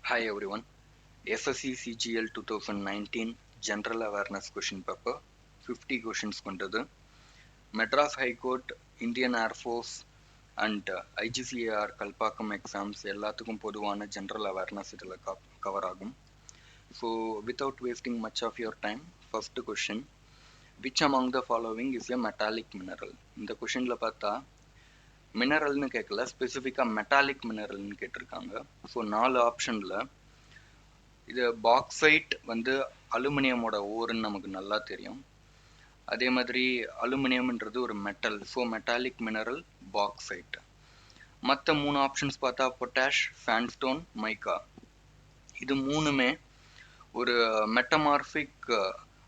Hi everyone. SSC CGL 2019 General Awareness Question Paper 50 questions கொண்டது. Madras High Court, Indian Air Force and IGCAR Kalpakkam exams எல்லாத்துக்கும் பொதுவான general awareness இதில் cover ஆகும். So without wasting much of your time, first question, which among the following is a metallic mineral? இந்த கொஷினில் பார்த்தா மினரல்னு கேட்கல, ஸ்பெசிஃபிக்காக மெட்டாலிக் மினரல்னு கேட்டிருக்காங்க. ஸோ 4 ஆப்ஷனில் இது பாக்சைட் வந்து அலுமினியமோட ஓருன்னு நமக்கு நல்லா தெரியும். அதே மாதிரி அலுமினியம்ன்றது ஒரு metal, so metallic mineral bauxite. மற்ற 3 ஆப்ஷன்ஸ் பார்த்தா பொட்டாஷ், சாண்ட்ஸ்டோன், மைக்கா. இது மூணுமே ஒரு மெட்டமார்பிக்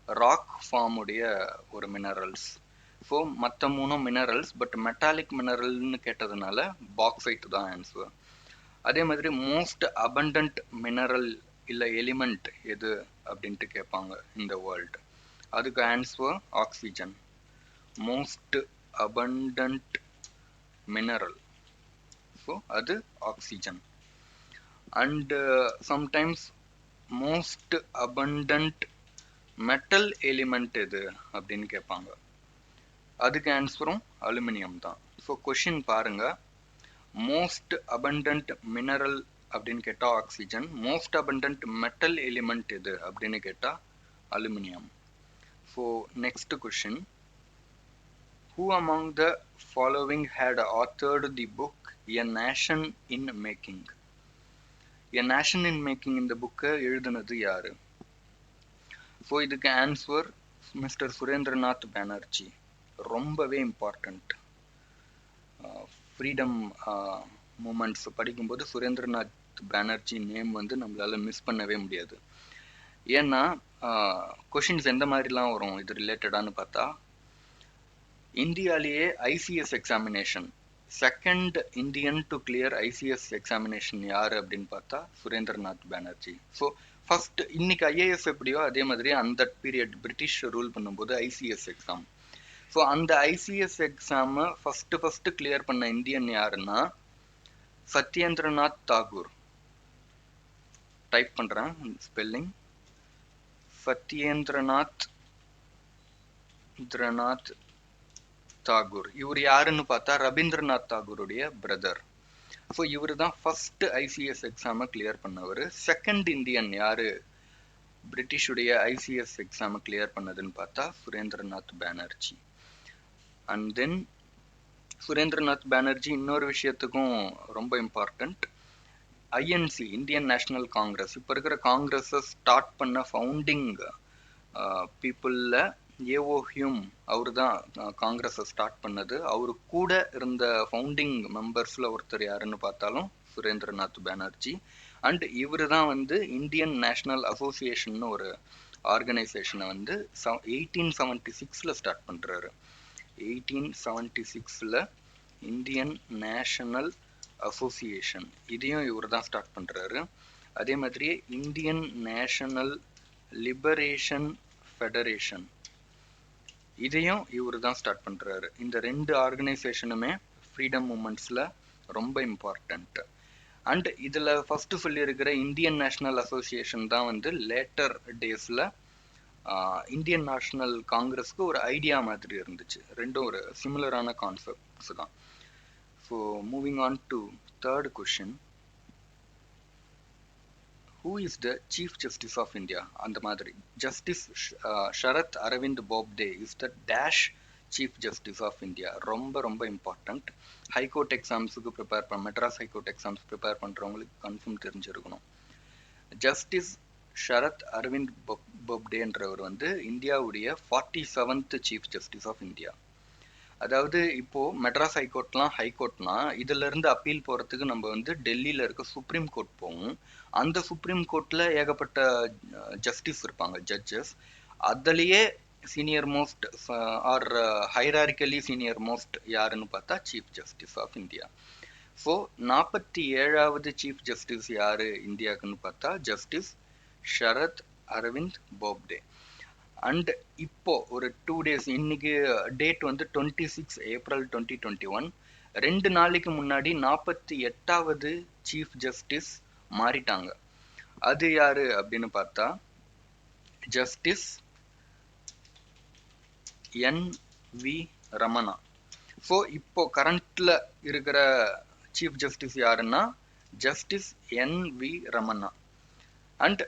ராக் ஃபார்முடைய ஒரு மினரல்ஸ். ஸோ மற்ற 3 மினரல்ஸ், பட் மெட்டாலிக் மினரல்னு கேட்டதுனால பாக்சைட் தான் ஆன்சர். அதே மாதிரி மோஸ்ட் அபண்டன்ட் மினரல் இல்லை எலிமெண்ட் எது அப்படின்ட்டு கேட்பாங்க இந்த வேர்ல்டு. அதுக்கு answer oxygen. Most abundant mineral, so அது oxygen. And sometimes most abundant metal element எது அப்படின்னு கேட்பாங்க. அதுக்கு ஆன்சரும் அலுமினியம் தான். ஸோ கொஷின் பாருங்க, மோஸ்ட் அபண்டன்ட் மினரல் அப்படின்னு கேட்டால் oxygen, most abundant metal element எது அப்படின்னு கேட்டால் aluminium. So next question, who among the following had authored the book a nation in making? A nation in making இந்த புக்கை எழுதுனது யாரு? ஸோ இதுக்கு ஆன்சர் மிஸ்டர் சுரேந்திரநாத் பானர்ஜி. ரொம்பவே இம்பார்ட்டண்ட். ஃப்ரீடம் மூமெண்ட்ஸ் படிக்கும்போது சுரேந்திரநாத் பானர்ஜி நேம் வந்து நம்மளால மிஸ் பண்ணவே முடியாது. ஏன்னா கொஷின்ஸ் எந்த மாதிரிலாம் வரும் இது ரிலேட்டடானு பார்த்தா, இந்தியாலேயே ICS examination second Indian to clear ICS examination யார் அப்படின்னு பார்த்தா சுரேந்திரநாத் பானர்ஜி. ஸோ ஃபர்ஸ்ட் இன்னைக்கு ஐஏஎஸ் எப்படியோ அதே மாதிரி அந்த பீரியட் பிரிட்டிஷ் ரூல் பண்ணும்போது ஐசிஎஸ் எக்ஸாம். ஸோ அந்த ஐசிஎஸ் எக்ஸாமை ஃபர்ஸ்ட் கிளியர் பண்ண இந்தியன் யாருன்னா சத்யேந்திரநாத் தாகூர். டைப் பண்றேன் ஸ்பெல்லிங், சத்யேந்திரநாத் தாகூர். இவர் யாருன்னு பார்த்தா ரவீந்திரநாத் தாகூருடைய பிரதர். ஸோ இவர் தான் ஃபர்ஸ்ட் ஐசிஎஸ் எக்ஸாமை கிளியர் பண்ணவர். செகண்ட் இந்தியன் யாரு பிரிட்டிஷுடைய ஐசிஎஸ் எக்ஸாமை கிளியர் பண்ணதுன்னு பார்த்தா சுரேந்திரநாத் பானர்ஜி. அண்ட் தென் சுரேந்திரநாத் பானர்ஜி இன்னொரு விஷயத்துக்கும் ரொம்ப important. INC Indian national Congress, இப்போ இருக்கிற காங்கிரஸை ஸ்டார்ட் பண்ண ஃபவுண்டிங் பீப்புளில் ஏஓ ஹியூம் அவரு தான் காங்கிரஸை ஸ்டார்ட் பண்ணது. அவரு கூட இருந்த ஃபவுண்டிங் மெம்பர்ஸில் ஒருத்தர் யாருன்னு பார்த்தாலும் சுரேந்திரநாத் பானர்ஜி. அண்ட் இவர் தான் வந்து இந்தியன் நேஷனல் அசோசியேஷன் ஒரு ஆர்கனைசேஷனை வந்து 1876 ஸ்டார்ட் பண்ணுறாரு. 1876 இந்தியன் நேஷனல் அசோசியேஷன், இதையும் இவர் தான் ஸ்டார்ட் பண்ணுறாரு. அதே மாதிரி இந்தியன் நேஷனல் லிபரேஷன் ஃபெடரேஷன், இதையும் இவர் தான் ஸ்டார்ட் பண்ணுறாரு. இந்த 2 ஆர்கனைசேஷனுமே ஃப்ரீடம் மூமெண்ட்ஸில் ரொம்ப இம்பார்ட்டண்ட். அண்ட் இதில் ஃபஸ்ட்டு சொல்லியிருக்கிற இந்தியன் நேஷனல் அசோசியேஷன் தான் வந்து லேட்டர் டேஸில் இந்தியன் நேஷனல் காங்கிரஸ்க்கு ஒரு ஐடியா மாதிரி இருந்துச்சு. ரெண்டும் ஒரு சிமிலரான கான்செப்ட்ஸ் தான். So moving on to third question, who is the chief justice of India? அந்த மாதிரி justice Sharad Arvind Bobde is the dash chief justice of India. ரொம்ப ரொம்ப இம்பார்ட்டண்ட். ஹைகோர்ட் எக்ஸாம்ஸுக்கு prepare Madras high court exams prepare பண்ணுறவங்களுக்கு கன்ஃபார்ம் தெரிஞ்சிருக்கணும். ஜஸ்டிஸ் ஷரத் அரவிந்த் போப்டேன்றவர் வந்து இந்தியாவுடைய 47th chief justice of India. அதாவது இப்போ மெட்ராஸ் ஹைகோர்ட்லாம் ஹைகோர்ட்னா இதுல இருந்து அப்பீல் போறதுக்கு நம்ம வந்து டெல்லியில இருக்க சுப்ரீம் கோர்ட் போவோம். அந்த சுப்ரீம் கோர்ட்ல ஏகப்பட்ட ஜஸ்டிஸ் இருப்பாங்க, ஜட்ஜஸ். அதுலயே senior most or hierarchically senior most யாருன்னு பார்த்தா chief justice of India. So 47வது சீஃப் ஜஸ்டிஸ் யாரு இந்தியாவுக்குன்னு பார்த்தா ஜஸ்டிஸ் ஷரத் அரவிந்த் போப்டே. அண்ட் இப்போ ஒரு 2 days, இன்னைக்கு டேட் வந்து 26 April 2021. 2 நாளைக்கு முன்னாடி 48வது சீஃப் ஜஸ்டிஸ் மாறிட்டாங்க. அது யாரு அப்படின்னு பார்த்தா ஜஸ்டிஸ் N.V. ரமணா. ஸோ இப்போ கரண்ட்ல இருக்கிற சீஃப் ஜஸ்டிஸ் யாருன்னா justice N.V. Ramana. And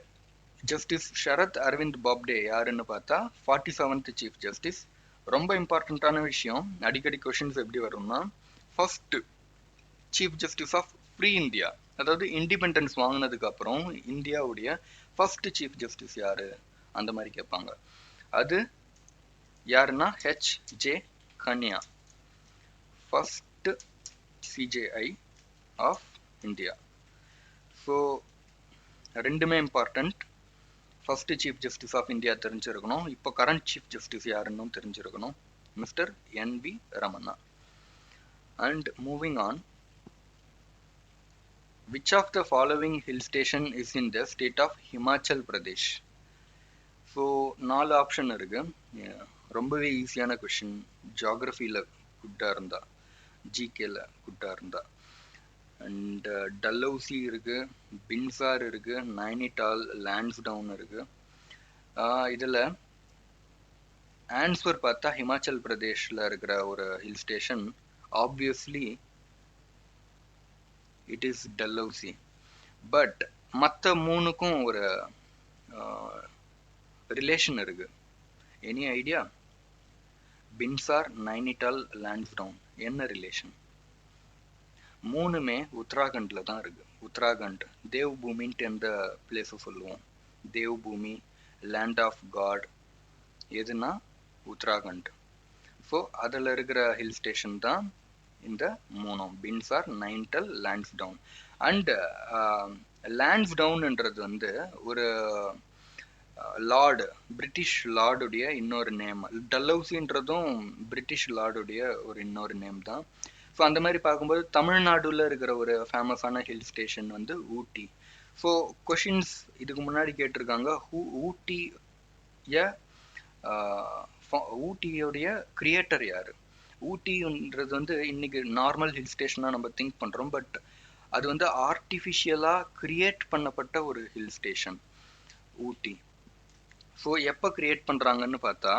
justice Sharad Arvind Bobde யாருன்னு பார்த்தா 47th சீஃப் ஜஸ்டிஸ். ரொம்ப இம்பார்ட்டண்ட்டான விஷயம், அடிக்கடி கொஷின்ஸ் எப்படி வரும்னா first chief justice of free India, அதாவது இண்டிபெண்டன்ஸ் வாங்கினதுக்கு அப்புறம் இந்தியாவுடைய ஃபர்ஸ்ட் சீஃப் ஜஸ்டிஸ் யாரு அந்த மாதிரி கேட்பாங்க. அது யாருன்னா H.J. Kania, first CJI of India. So ரெண்டுமே important. First chief justice of India தெரிஞ்சிருக்கணும், இப்போ கரண்ட் சீஃப் ஜஸ்டிஸ் யாருன்னு தெரிஞ்சிருக்கணும், mister N.V. Ramana. And moving on, which of the following hill station is in the state of Himachal Pradesh? So 4 option இருக்கு. ரொம்பவே ஈஸியான question, ஜியாகிரஃபியில் குட்டாக இருந்தா, ஜிகேல குட்டாக இருந்தா. அண்ட் டல்ஹௌசி இருக்கு, பின்சார் இருக்கு, நைனிடால், லான்ஸ்டவுன் இருக்கு. இதில் ஆன்சர் பார்த்தா ஹிமாச்சல் பிரதேஷில் இருக்கிற ஒரு hill station, obviously it is Dalhousie. But மற்ற 3க்கும் ஒரு ரிலேஷன் இருக்கு. Any idea? பின்சார், நைனிடால், லான்ஸ்டவுன் என்ன ரிலேஷன்? 3மே உத்தராகண்ட்ல தான் இருக்கு. உத்தராகண்ட் தேவ் பூமின்ட்டு எந்த பிளேஸை சொல்லுவோம், தேவ் பூமி, லேண்ட் ஆஃப் காட், எதுனா உத்தராகண்ட். ஸோ அதில் இருக்கிற ஹில் ஸ்டேஷன் தான் இந்த 3ம், பின்சார், நைனிடால், லான்ஸ்டவுன். அண்ட் லான்ஸ்டவுன்ன்றது வந்து ஒரு லார்டு, பிரிட்டிஷ் லார்டுடைய இன்னொரு நேம். டல்ஹௌசின்றதும் பிரிட்டிஷ் லார்டுடைய ஒரு இன்னொரு நேம் தான். ஸோ அந்த மாதிரி பார்க்கும்போது தமிழ்நாடுல இருக்கிற ஒரு ஃபேமஸான ஹில் ஸ்டேஷன் வந்து ஊட்டி. ஸோ கொஷின்ஸ் இதுக்கு முன்னாடி கேட்டிருக்காங்க, ஊட்டியோடைய கிரியேட்டர் யாரு? ஊட்டின்றது வந்து இன்னைக்கு நார்மல் ஹில் ஸ்டேஷனாக நம்ம திங்க் பண்ணுறோம், பட் அது வந்து ஆர்டிஃபிஷியலாக கிரியேட் பண்ணப்பட்ட ஒரு ஹில் ஸ்டேஷன் ஊட்டி. ஸோ எப்போ கிரியேட் பண்ணுறாங்கன்னு பார்த்தா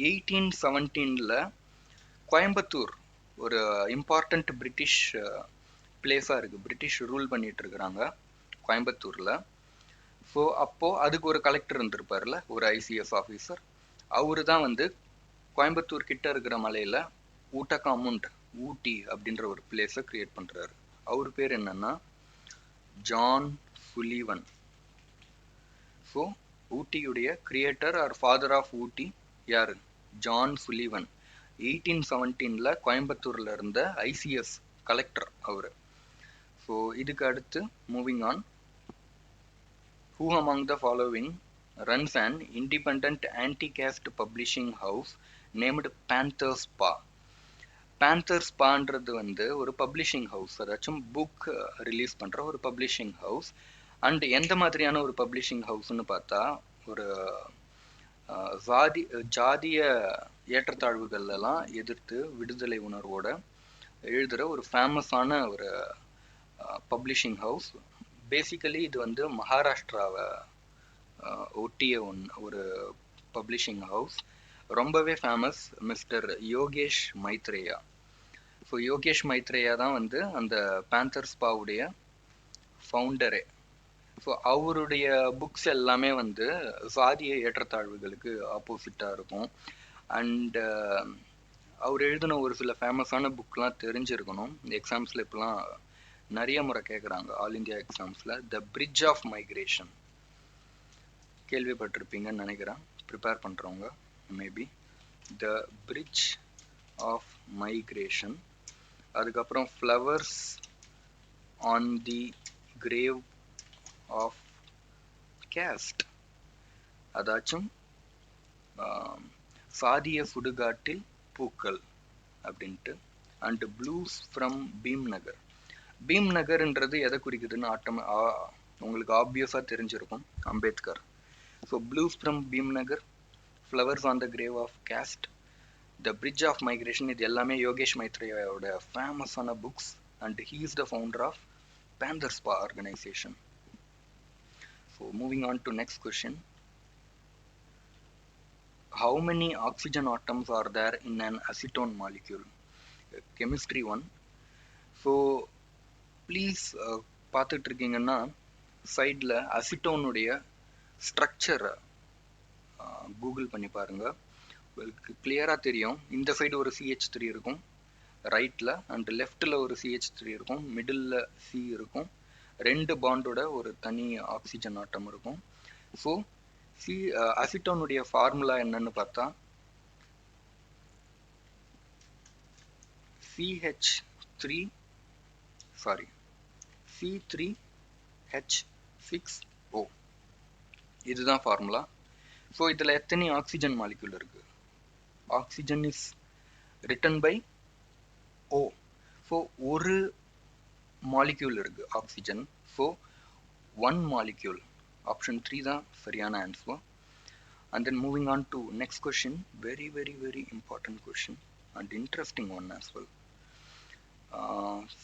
1817 கோயம்புத்தூர் ஒரு இம்பார்ட்டண்ட் பிரிட்டிஷ் பிளேஸாக இருக்குது, பிரிட்டிஷ் ரூல் பண்ணிட்டு இருக்கிறாங்க கோயம்புத்தூரில். ஸோ அப்போது அதுக்கு ஒரு கலெக்டர் இருந்திருப்பார்ல, ஒரு ICS ஆஃபீஸர். அவரு தான் வந்து கோயம்புத்தூர் கிட்ட இருக்கிற மலையில் ஊட்டகாமுண்ட், ஊட்டி அப்படின்ற ஒரு பிளேஸை கிரியேட் பண்ணுறாரு. அவர் பேர் என்னன்னா ஜான் சுலிவன். ஸோ ஊட்டியுடைய creator or father of Ooty யாரு? John Sullivan. 1817 கோயம்புத்தூர்ல இருந்த ICS கலெக்டர் அவரு. ஸோ இதுக்கு அடுத்து moving on, who among the following runs an independent anti-caste publishing house named Panthers Paw? Panthers Pawன்றது வந்து ஒரு பப்ளிஷிங் ஹவுஸ், அதாச்சும் புக் ரிலீஸ் பண்ற ஒரு பப்ளிஷிங் ஹவுஸ். அண்ட் எந்த மாதிரியான ஒரு பப்ளிஷிங் ஹவுஸ்ன்னு பார்த்தா, ஒரு ஜாதிய ஏற்றத்தாழ்வுகள் எல்லாம் எதிர்த்து விடுதலை உணர்வோட எழுதுகிற ஒரு ஃபேமஸான ஒரு பப்ளிஷிங் ஹவுஸ். பேசிக்கலி இது வந்து மகாராஷ்டிராவை ஒட்டிய ஒரு பப்ளிஷிங் ஹவுஸ், ரொம்பவே famous, mister Yogesh Maitreya. So Yogesh Maitreya தான் வந்து அந்த பேந்தர்ஸ் பாவுடைய ஃபவுண்டரே. ஸோ அவருடைய புக்ஸ் எல்லாமே வந்து சாதிய ஏற்றத்தாழ்வுகளுக்கு ஆப்போசிட்டாக இருக்கும். அண்டு அவர் எழுதின ஒரு சில ஃபேமஸான புக்லாம் தெரிஞ்சிருக்கணும். எக்ஸாம்ஸில் இப்போலாம் நிறைய முறை கேட்குறாங்க, ஆல் இந்தியா எக்ஸாம்ஸில். த பிரிட்ஜ் ஆஃப் மைக்ரேஷன் கேள்விப்பட்டிருப்பீங்கன்னு நினைக்கிறேன், ப்ரிப்பேர் பண்ணுறவங்க maybe. The bridge of migration. அதுக்கப்புறம் flowers on the grave of caste, அதாச்சும் சாதிய சுடுகாட்டில் பூக்கள் அப்படின்ட்டு. And blues from Bhimnagar. பீம்நகர்ன்றது எதை குறிக்குதுன்னு உங்களுக்கு ஆப்வியஸாக தெரிஞ்சிருக்கும், Ambedkar. So blues from Bhimnagar, flowers on the grave of caste, the bridge of migration, இது எல்லாமே யோகேஷ் மைத்ரேயாவோட ஃபேமஸான books. And he is the founder of panthers பா organisation. So moving on to next question. How many oxygen atoms are there in an acetone molecule? Chemistry one. So please பார்த்துட்டு இருக்கீங்கன்னா சைடில் அசிட்டோனுடைய ஸ்ட்ரக்சரை Google பண்ணி பாருங்கள். உங்களுக்கு கிளியராக தெரியும். இந்த சைடு ஒரு CH3 இருக்கும் ரைட்டில், அண்ட் லெஃப்டில் ஒரு CH3 இருக்கும், மிடில் C இருக்கும், 2 பாண்டோட ஒரு தனி ஆக்சிஜன் ஆட்டம் இருக்கும். ஸோ அசிட்டோனுடைய ஃபார்முலா என்னன்னு பார்த்தா C3H6O. இதுதான் ஃபார்முலா. ஸோ இதில் எத்தனை ஆக்சிஜன் மாலிக்யூல் இருக்கு? Oxygen is written by O. So ஒரு மாலிக்யூல் இருக்கு ஆக்சிஜன். So 1 molecule. ஆப்ஷன் 3 தான் சரியான answer. And then moving on to next question, very important question and interesting one as well.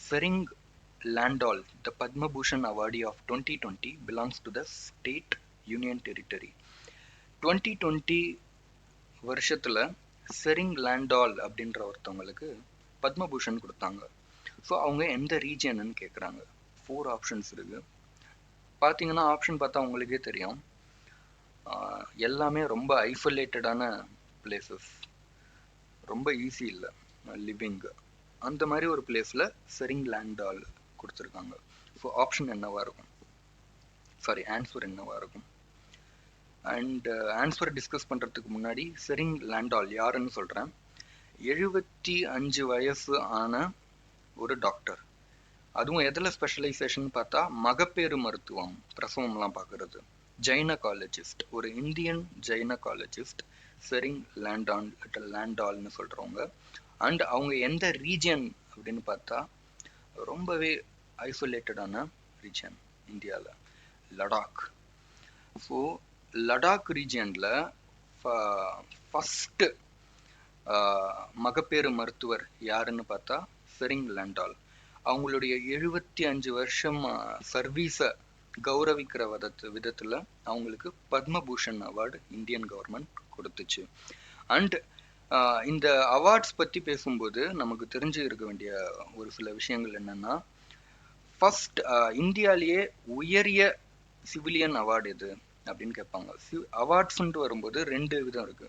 Sering Landau, the Padma Bhushan awardee of 2020, belongs to the state union territory. 2020 வருஷத்துல செரிங் லாண்டால் அப்படின்ற ஒருத்தவங்களுக்கு பத்மபூஷன் கொடுத்தாங்க. So அவங்க எந்த ரீஜியன்னு கேட்குறாங்க. 4 options இருக்கு. பார்த்தீங்கன்னா option பார்த்தா உங்களுக்கே தெரியும், எல்லாமே ரொம்ப ஐசோலேட்டடான பிளேசஸ், ரொம்ப ஈஸி இல்லை லிவிங். அந்த மாதிரி ஒரு பிளேஸில் செரிங் லாண்டால் கொடுத்துருக்காங்க. ஸோ ஆப்ஷன் என்னவா இருக்கும், சாரி ஆன்சர் என்னவா இருக்கும்? அண்ட் ஆன்சரை டிஸ்கஸ் பண்ணுறதுக்கு முன்னாடி செரிங் லாண்டால் யாருன்னு சொல்கிறேன். 75 வயசு ஆன ஒரு டாக்டர். அதுவும் எதில் ஸ்பெஷலைசேஷன் பார்த்தா மகப்பேறு மருத்துவம், பிரசவம்லாம் பார்க்குறது. ஜைனகாலஜிஸ்ட், ஒரு இந்தியன் ஜைனகாலஜிஸ்ட் செரிங் லாண்டால்னு சொல்கிறவங்க. அண்ட் அவங்க எந்த ரீஜியன் அப்படின்னு பார்த்தா ரொம்பவே ஐசோலேட்டடான ரீஜியன் இந்தியாவில், லடாக். ஸோ லடாக் ரீஜியனில் ஃபஸ்ட்டு மகப்பேறு மருத்துவர் யாருன்னு பார்த்தா செரிங் லாண்டால். அவங்களுடைய 75 வருஷம் சர்வீஸை கௌரவிக்கிற விதத்தில் அவங்களுக்கு பத்மபூஷன் அவார்டு இந்தியன் கவர்மெண்ட் கொடுத்துச்சு. அண்ட் இந்த அவார்ட்ஸ் பற்றி பேசும்போது நமக்கு தெரிஞ்சு இருக்க வேண்டிய ஒரு சில விஷயங்கள் என்னன்னா, ஃபர்ஸ்ட் இந்தியாலேயே உயரிய சிவிலியன் அவார்டு எது அப்படின்னு கேட்பாங்க. அவார்ட்ஸ்ன்ட்டு வரும்போது 2 விதம் இருக்கு.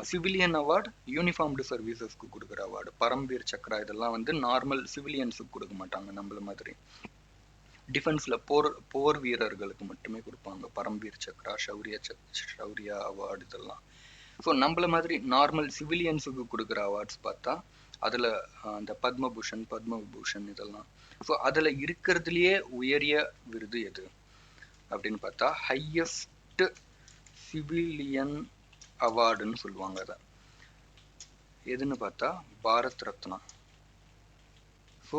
சிவிலியன் அவார்டு யூனிஃபார்ம்டு சர்வீசஸ்க்கு கொடுக்குற அவார்டு, பரம்வீர் சக்ரா, இதெல்லாம் வந்து நார்மல் சிவிலியன்ஸுக்கு கொடுக்க மாட்டாங்க. நம்மள மாதிரி டிஃபென்ஸில் போர் வீரர்களுக்கு மட்டுமே கொடுப்பாங்க பரம்வீர் சக்ரா, ஷௌரியா அவார்டு இதெல்லாம். ஸோ நம்மள மாதிரி நார்மல் சிவிலியன்ஸுக்கு கொடுக்குற அவார்ட்ஸ் பார்த்தா அதில் அந்த பத்மபூஷன் இதெல்லாம். ஸோ அதில் இருக்கிறதுலையே உயரிய விருது எது அப்படின்னு பார்த்தா ஹையஸ்ட் சிவிலியன் அவார்டுன்னு சொல்லுவாங்க. அதை எதுன்னு பார்த்தா பாரத் ரத்னா. ஸோ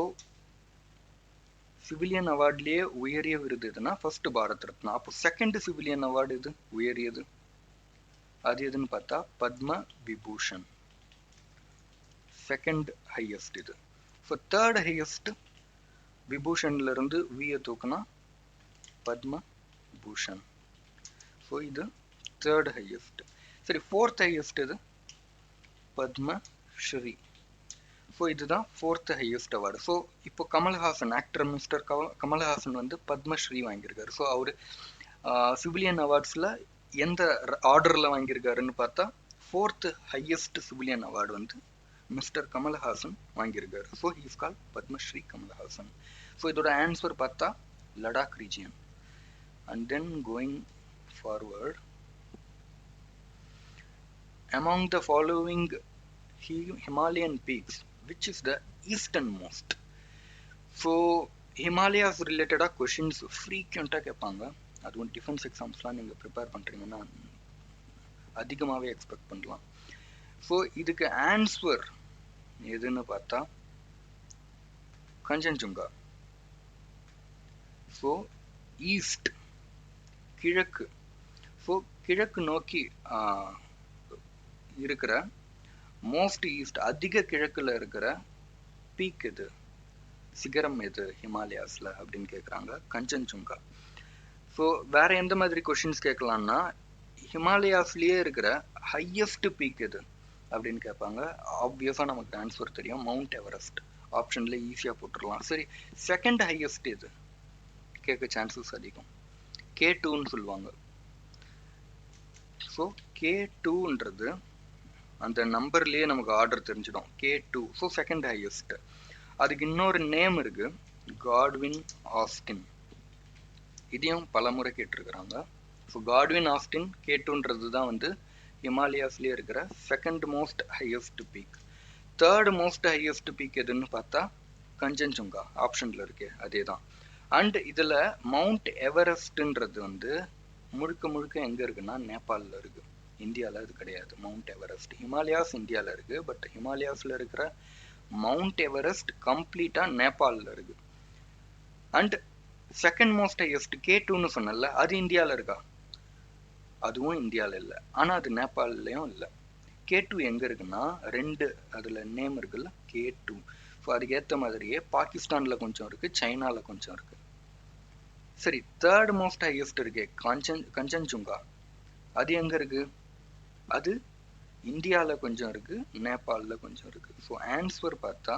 சிவிலியன் அவார்ட்லேயே உயரிய விருது எதுனா ஃபர்ஸ்ட் பாரத் ரத்னா. அப்போ செகண்ட் சிவிலியன் அவார்டு எது உயரியது, அது எதுன்னு பார்த்தா பத்ம விபூஷன், செகண்ட் ஹையஸ்ட் இது. ஸோ தேர்ட் ஹையஸ்ட் விபூஷன்ல இருந்து வியை தூக்குனா பத்ம பூஷன். ஸோ இது தேர்ட் ஹையஸ்ட். சரி, ஃபோர்த் ஹையஸ்ட் இது பத்ம ஸ்ரீ. ஸோ இதுதான் ஃபோர்த் ஹையஸ்ட் அவார்டு. ஸோ இப்போ கமல்ஹாசன், ஆக்டர் மிஸ்டர் கமல்ஹாசன் வந்து பத்மஸ்ரீ வாங்கியிருக்காரு. ஸோ அவர் சிவிலியன் அவார்ட்ஸில் எந்த ஆர்டரில் வாங்கியிருக்காருன்னு பார்த்தா ஃபோர்த் ஹையஸ்ட் சிவிலியன் அவார்டு வந்து மிஸ்டர் கமல்ஹாசன் வாங்கியிருக்காரு. So he is called Padma Shri Kamal Haasan. So இதோட ஆன்சர் பார்த்தா Ladakh region. And then going forward, among the following Himalayan peaks, which is the easternmost? So Himalayas related questions frequent கேட்பாங்க. அதுவும் டிஃபென்ஸ் எக்ஸாம்ஸ்லாம் நீங்கள் prepare பண்ணுறீங்கன்னா அதிகமாகவே expect பண்ணலாம். ஸோ இதுக்கு ஆன்சர் எதுன்னு பார்த்தா கஞ்சன்சுங்கா. ஸோ ஈஸ்ட், கிழக்கு. ஸோ கிழக்கு நோக்கி இருக்கிற மோஸ்ட் ஈஸ்ட், அதிக கிழக்குல இருக்கிற பீக் எது, சிகரம் எது ஹிமாலயாஸ்ல அப்படின்னு கேட்குறாங்க, கஞ்சன்சுங்கா. ஸோ ஸோ வேற எந்த மாதிரி கொஷின்ஸ் கேட்கலாம்னா, ஹிமாலயாஸ்லயே இருக்கிற ஹையஸ்ட் பீக் எது அப்படின்னு கேட்பாங்க. ஆப்வியஸா நமக்கு ஆன்சர் தெரியும், மவுண்ட் எவரெஸ்ட். ஆப்ஷன்ல ஈஸியா போட்டுடலாம். சரி, செகண்ட் ஹையஸ்ட் எது கேட்க சான்சஸ் அதிகம். K2ன்னு சொல்லுவாங்க. ஸோ K2ன்றது அந்த நம்பர்லயே நமக்கு ஆர்டர் தெரிஞ்சிடும். K2 so second highest. அதுக்கு இன்னொரு நேம் இருக்கு, காட்வின் ஆஸ்டின். இதையும் பல முறை கேட்டிருக்கிறாங்க. ஸோ காட்வின் ஆஸ்டின் K2ன்றது தான் வந்து ஹிமாலயாஸ்லயே இருக்கிற second most highest peak. Third most highest peak எதுன்னு பார்த்தா கஞ்சன்சுங்கா. ஆப்ஷன்ல இருக்கு, அதே தான். அண்ட் இதுல மவுண்ட் எவரெஸ்ட்ன்றது வந்து முழுக்க முழுக்க எங்க இருக்குன்னா நேபாளில் இருக்கு. இந்தியாவில் அது கிடையாது. மவுண்ட் எவரெஸ்ட் ஹிமாலயாஸ் இந்தியாவில் இருக்கு, பட் ஹிமாலயாஸ்ல இருக்கிற மவுண்ட் எவரெஸ்ட் கம்ப்ளீட்டா நேபாளில் இருக்கு. அண்ட் செகண்ட் மோஸ்ட் ஹையஸ்ட் K2ன்னு சொன்னல, அது இந்தியாவில் இருக்கா? அதுவும் இந்தியாவில் இல்லை, ஆனா அது நேபாளிலையும் இல்லை. K2 எங்க இருக்குன்னா ரெண்டு அதுல நேம் இருக்குல்ல, K2. ஸோ அதுக்கு ஏற்ற மாதிரியே பாகிஸ்தான்ல கொஞ்சம் இருக்கு, சைனால கொஞ்சம் இருக்கு. சரி, தேர்ட் மோஸ்ட் ஹையஸ்ட் இருக்கே கஞ்சன்சுங்கா, அது எங்க இருக்கு? அது இந்தியால கொஞ்சம் இருக்கு, நேபாளில் கொஞ்சம் இருக்கு. ஸோ ஆன்சர் பார்த்தா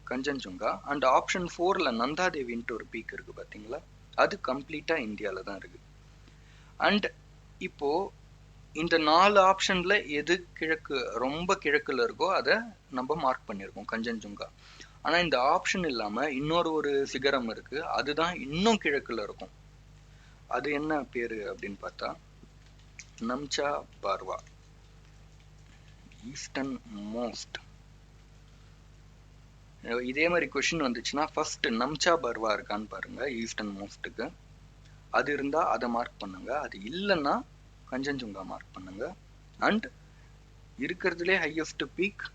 கஞ்சன்சுங்கா. அண்ட் ஆப்ஷன் 4ல நந்தாதேவின்ட்டு ஒரு பீக் இருக்கு பாத்தீங்களா, அது கம்ப்ளீட்டா இந்தியால தான் இருக்கு. அண்ட் இப்போ இந்த 4 ஆப்ஷன்ல எது கிழக்கு, ரொம்ப கிழக்குல இருக்கோ அதை நம்ம மார்க் பண்ணியிருக்கோம், கஞ்சன்சுங்கா. ஆனா இந்த ஆப்ஷன் இல்லாம இன்னொரு ஒரு சிகரம் இருக்கு, அதுதான் இன்னும் கிழக்குல இருக்கும். அது என்ன பேரு அப்படின்னு பார்த்தா நம்சா பார்வா, ஈஸ்டர்ன் மோஸ்ட். இதே மாதிரி கொஸ்டின் வந்துச்சுன்னா ஃபர்ஸ்ட் நம்சா பர்வா இருக்கான்னு பாருங்க ஈஸ்டர்ன் மோஸ்ட்டுக்கு. அது இருந்தா அதை மார்க் பண்ணுங்க, அது இல்லைன்னா கஞ்சன்சுங்கா மார்க் பண்ணுங்க. அண்ட் இருக்கிறதுலே ஹையஸ்ட் பீக்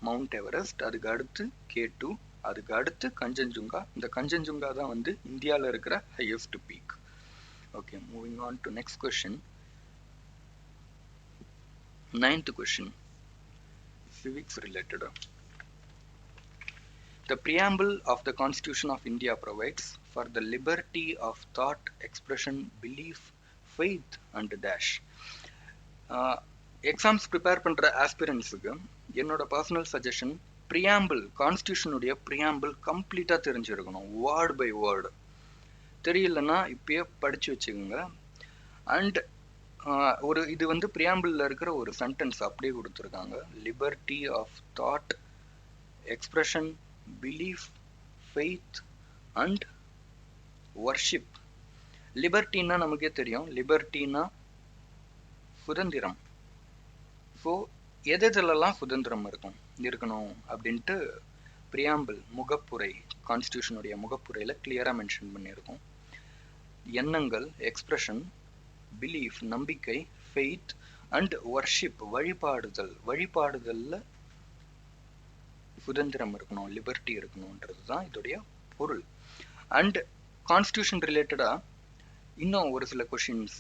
மவுண்ட் எவரெஸ்ட், அதுக்கு அடுத்து K2, அதுக்கு அடுத்து கஞ்சன்சுங்கா. இந்த கஞ்சன்சுங்கா தான் வந்து இந்தியாவில் இருக்கிற highest peak. Okay, moving on to next question. 9th question, civics related. The preamble of the Constitution of India provides for the liberty of thought, expression, belief, faith and dash. Exams prepare பண்ற ஆஸ்பிரன்ஸுக்கு என்னோட personal suggestion, preamble, கான்ஸ்டியூஷனுடைய preamble கம்ப்ளீட்டா தெரிஞ்சிருக்கணும், word by word. தெரியலன்னா இப்பயே படிச்சு வச்சுக்கோங்க. And ஒரு இது வந்து ப்ரியாம்பிள்ல இருக்கிற ஒரு சென்டென்ஸ் அப்படியே கொடுத்துருக்காங்க, liberty of thought, expression, belief, faith and worship. லிபர்ட்டின்னா நமக்கே தெரியும், லிபர்ட்டினா சுதந்திரம். ஸோ எதெல்லாம் சுதந்திரம் இருக்கணும் அப்படின்ட்டு ப்ரியாம்பிள் முகப்புரை, கான்ஸ்டியூஷனுடைய முகப்புரையில கிளியரா மென்ஷன் பண்ணியிருக்கோம். எண்ணங்கள், எக்ஸ்பிரஷன், பிலீஃப் நம்பிக்கை, ஃபெய்த் அண்ட் வர்ஷிப் வழிபாடுதல். வழிபாடுதல்ல சுதந்திரம் இருக்கணும், லிபர்ட்டி இருக்கணும்ன்றது தான் இதோடைய பொருள். அண்ட் கான்ஸ்டியூஷன் ரிலேட்டடா இன்னும் ஒரு சில கொஷின்ஸ்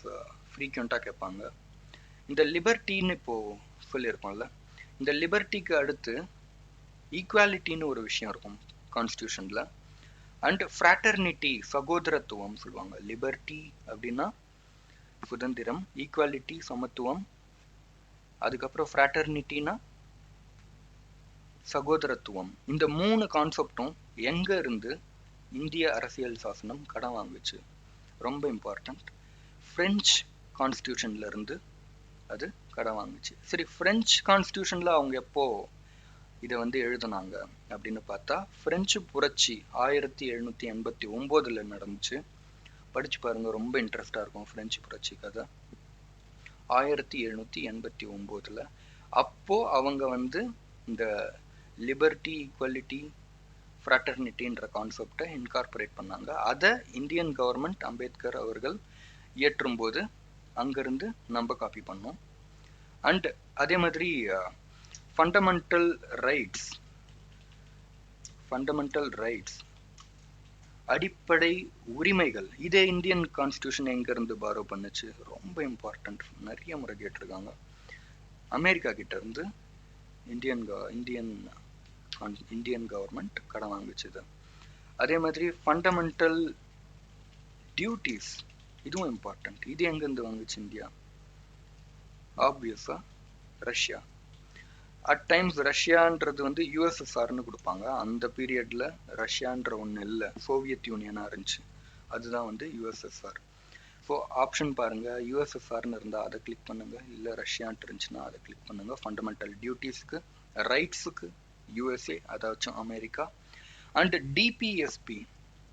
ஃப்ரீக்வெண்ட்டாக கேட்பாங்க. இந்த லிபர்ட்டின்னு இப்போ சொல்லியிருக்கோம்ல, இந்த லிபர்ட்டிக்கு அடுத்து ஈக்குவாலிட்டின்னு ஒரு விஷயம் இருக்கும் கான்ஸ்டியூஷன்ல. அண்ட் ஃப்ராட்டர்னிட்டி, சகோதரத்துவம் சொல்லுவாங்க. லிபர்ட்டி அப்படின்னா சுதந்திரம், ஈக்குவாலிட்டி சமத்துவம், அதுக்கப்புறம் ஃப்ராட்டர்னிட்டினா சகோதரத்துவம். இந்த 3 கான்செப்டும் எங்க இருந்து இந்திய அரசியல் சாசனம் கடன் வாங்குச்சு? ரொம்ப இம்பார்ட்டன்ட். பிரெஞ்சு கான்ஸ்டியூஷன்ல இருந்து அது கடன் வாங்குச்சு. சரி, பிரெஞ்சு கான்ஸ்டியூஷன்ல அவங்க எப்போ இதை வந்து எழுதுனாங்க அப்படின்னு பார்த்தா பிரெஞ்சு புரட்சி 1789 நடந்துச்சு. படிச்சு பாருங்க, ரொம்ப இன்ட்ரெஸ்டா இருக்கும் பிரெஞ்சு புரட்சி கதை. 1789 அப்போ அவங்க வந்து இந்த லிபர்ட்டி, ஈக்குவாலிட்டி, ஃப்ராட்டர்னிட்டின்ற கான்செப்டை இன்கார்பரேட் பண்ணாங்க. அதை இந்தியன் கவர்மெண்ட், அம்பேத்கர் அவர்கள் இயற்றும் போது அங்கிருந்து நம்ம காப்பி பண்ணோம். அண்ட் அதே மாதிரி ஃபண்டமெண்டல் ரைட்ஸ், அடிப்படை உரிமைகள், இதே இந்தியன் கான்ஸ்டியூஷன் எங்க இருந்து பாரோ பண்ணுச்சு? ரொம்ப இம்பார்ட்டன்ட், நிறைய முறை கேட்டிருக்காங்க. அமெரிக்கா கிட்ட இருந்து இந்தியன் கவர்மெண்ட் கடன் வாங்குச்சு. அதே மாதிரி ஃபண்டமெண்டல் டியூட்டிஸ், இதுவும் இம்பார்ட்டன்ட். இது எங்கேருந்து வாங்குச்சு இந்தியா? ஆப்வியஸா ரஷ்யா. அட் டைம்ஸ் ரஷ்யான்றது வந்து யூஎஸ்எஸ்ஆர்னு கொடுப்பாங்க. அந்த பீரியட்ல ரஷ்யான்ற ஒன்று இல்லை, சோவியத் யூனியனா இருந்துச்சு. அதுதான் வந்து யூஎஸ்எஸ்ஆர். ஸோ ஆப்ஷன் பாருங்க, யூஎஸ்எஸ்ஆர்னு இருந்தால் அதை கிளிக் பண்ணுங்க, இல்லை ரஷ்யான்ட்டு இருந்துச்சுன்னா அதை கிளிக் பண்ணுங்க. ஃபண்டமெண்டல் டியூட்டிஸ்க்கு, ரைட்ஸுக்கு யூஎஸ்ஏ, அதாச்சும் அமெரிக்கா. அண்ட் டிபிஎஸ்பி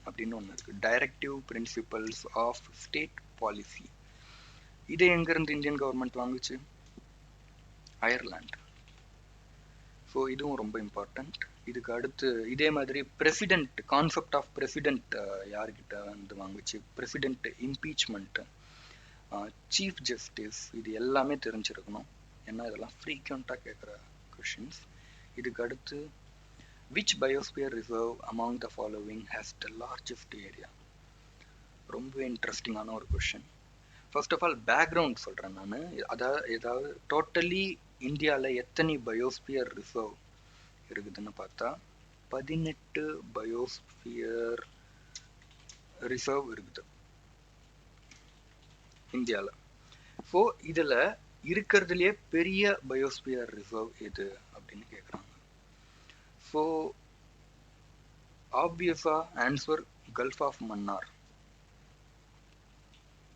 அப்படின்னு ஒன்று இருக்கு, directive principles of state policy. இதை எங்கேருந்து இந்தியன் கவர்மெண்ட் வாங்குச்சு? அயர்லாந்து. ஸோ இதுவும் ரொம்ப இம்பார்ட்டண்ட். இதுக்கு அடுத்து இதே மாதிரி பிரசிடென்ட், கான்செப்ட் ஆஃப் பிரசிடென்ட் யார்கிட்ட வந்து வாங்குச்சு? பிரசிடென்ட் இம்பீச்மெண்ட், சீஃப் ஜஸ்டிஸ், இது எல்லாமே தெரிஞ்சிருக்கணும், ஏன்னா இதெல்லாம் ஃப்ரீக்வெண்ட்டாக கேட்குற கொஷின்ஸ். இதுக்கு அடுத்து which biosphere reserve among the following has the largest area? ரொம்ப இன்ட்ரெஸ்டிங்கான ஒரு question. First of all background சொல்கிறேன் நான். ஏதாவது டோட்டலி இந்தியாவில் எத்தனை பயோஸ்பியர் ரிசர்வ் இருக்குதுன்னு பார்த்தா 18 பயோஸ்பியர் ரிசர்வ் இருக்குது இந்தியாவில். ஸோ இதில் இருக்கிறதுலே பெரிய பயோஸ்பியர் ரிசர்வ் எது அப்படின்னு கேட்குறாங்க. ஸோ ஆப்வியஸாக ஆன்சர் கல்ஃப் ஆஃப் மன்னார்,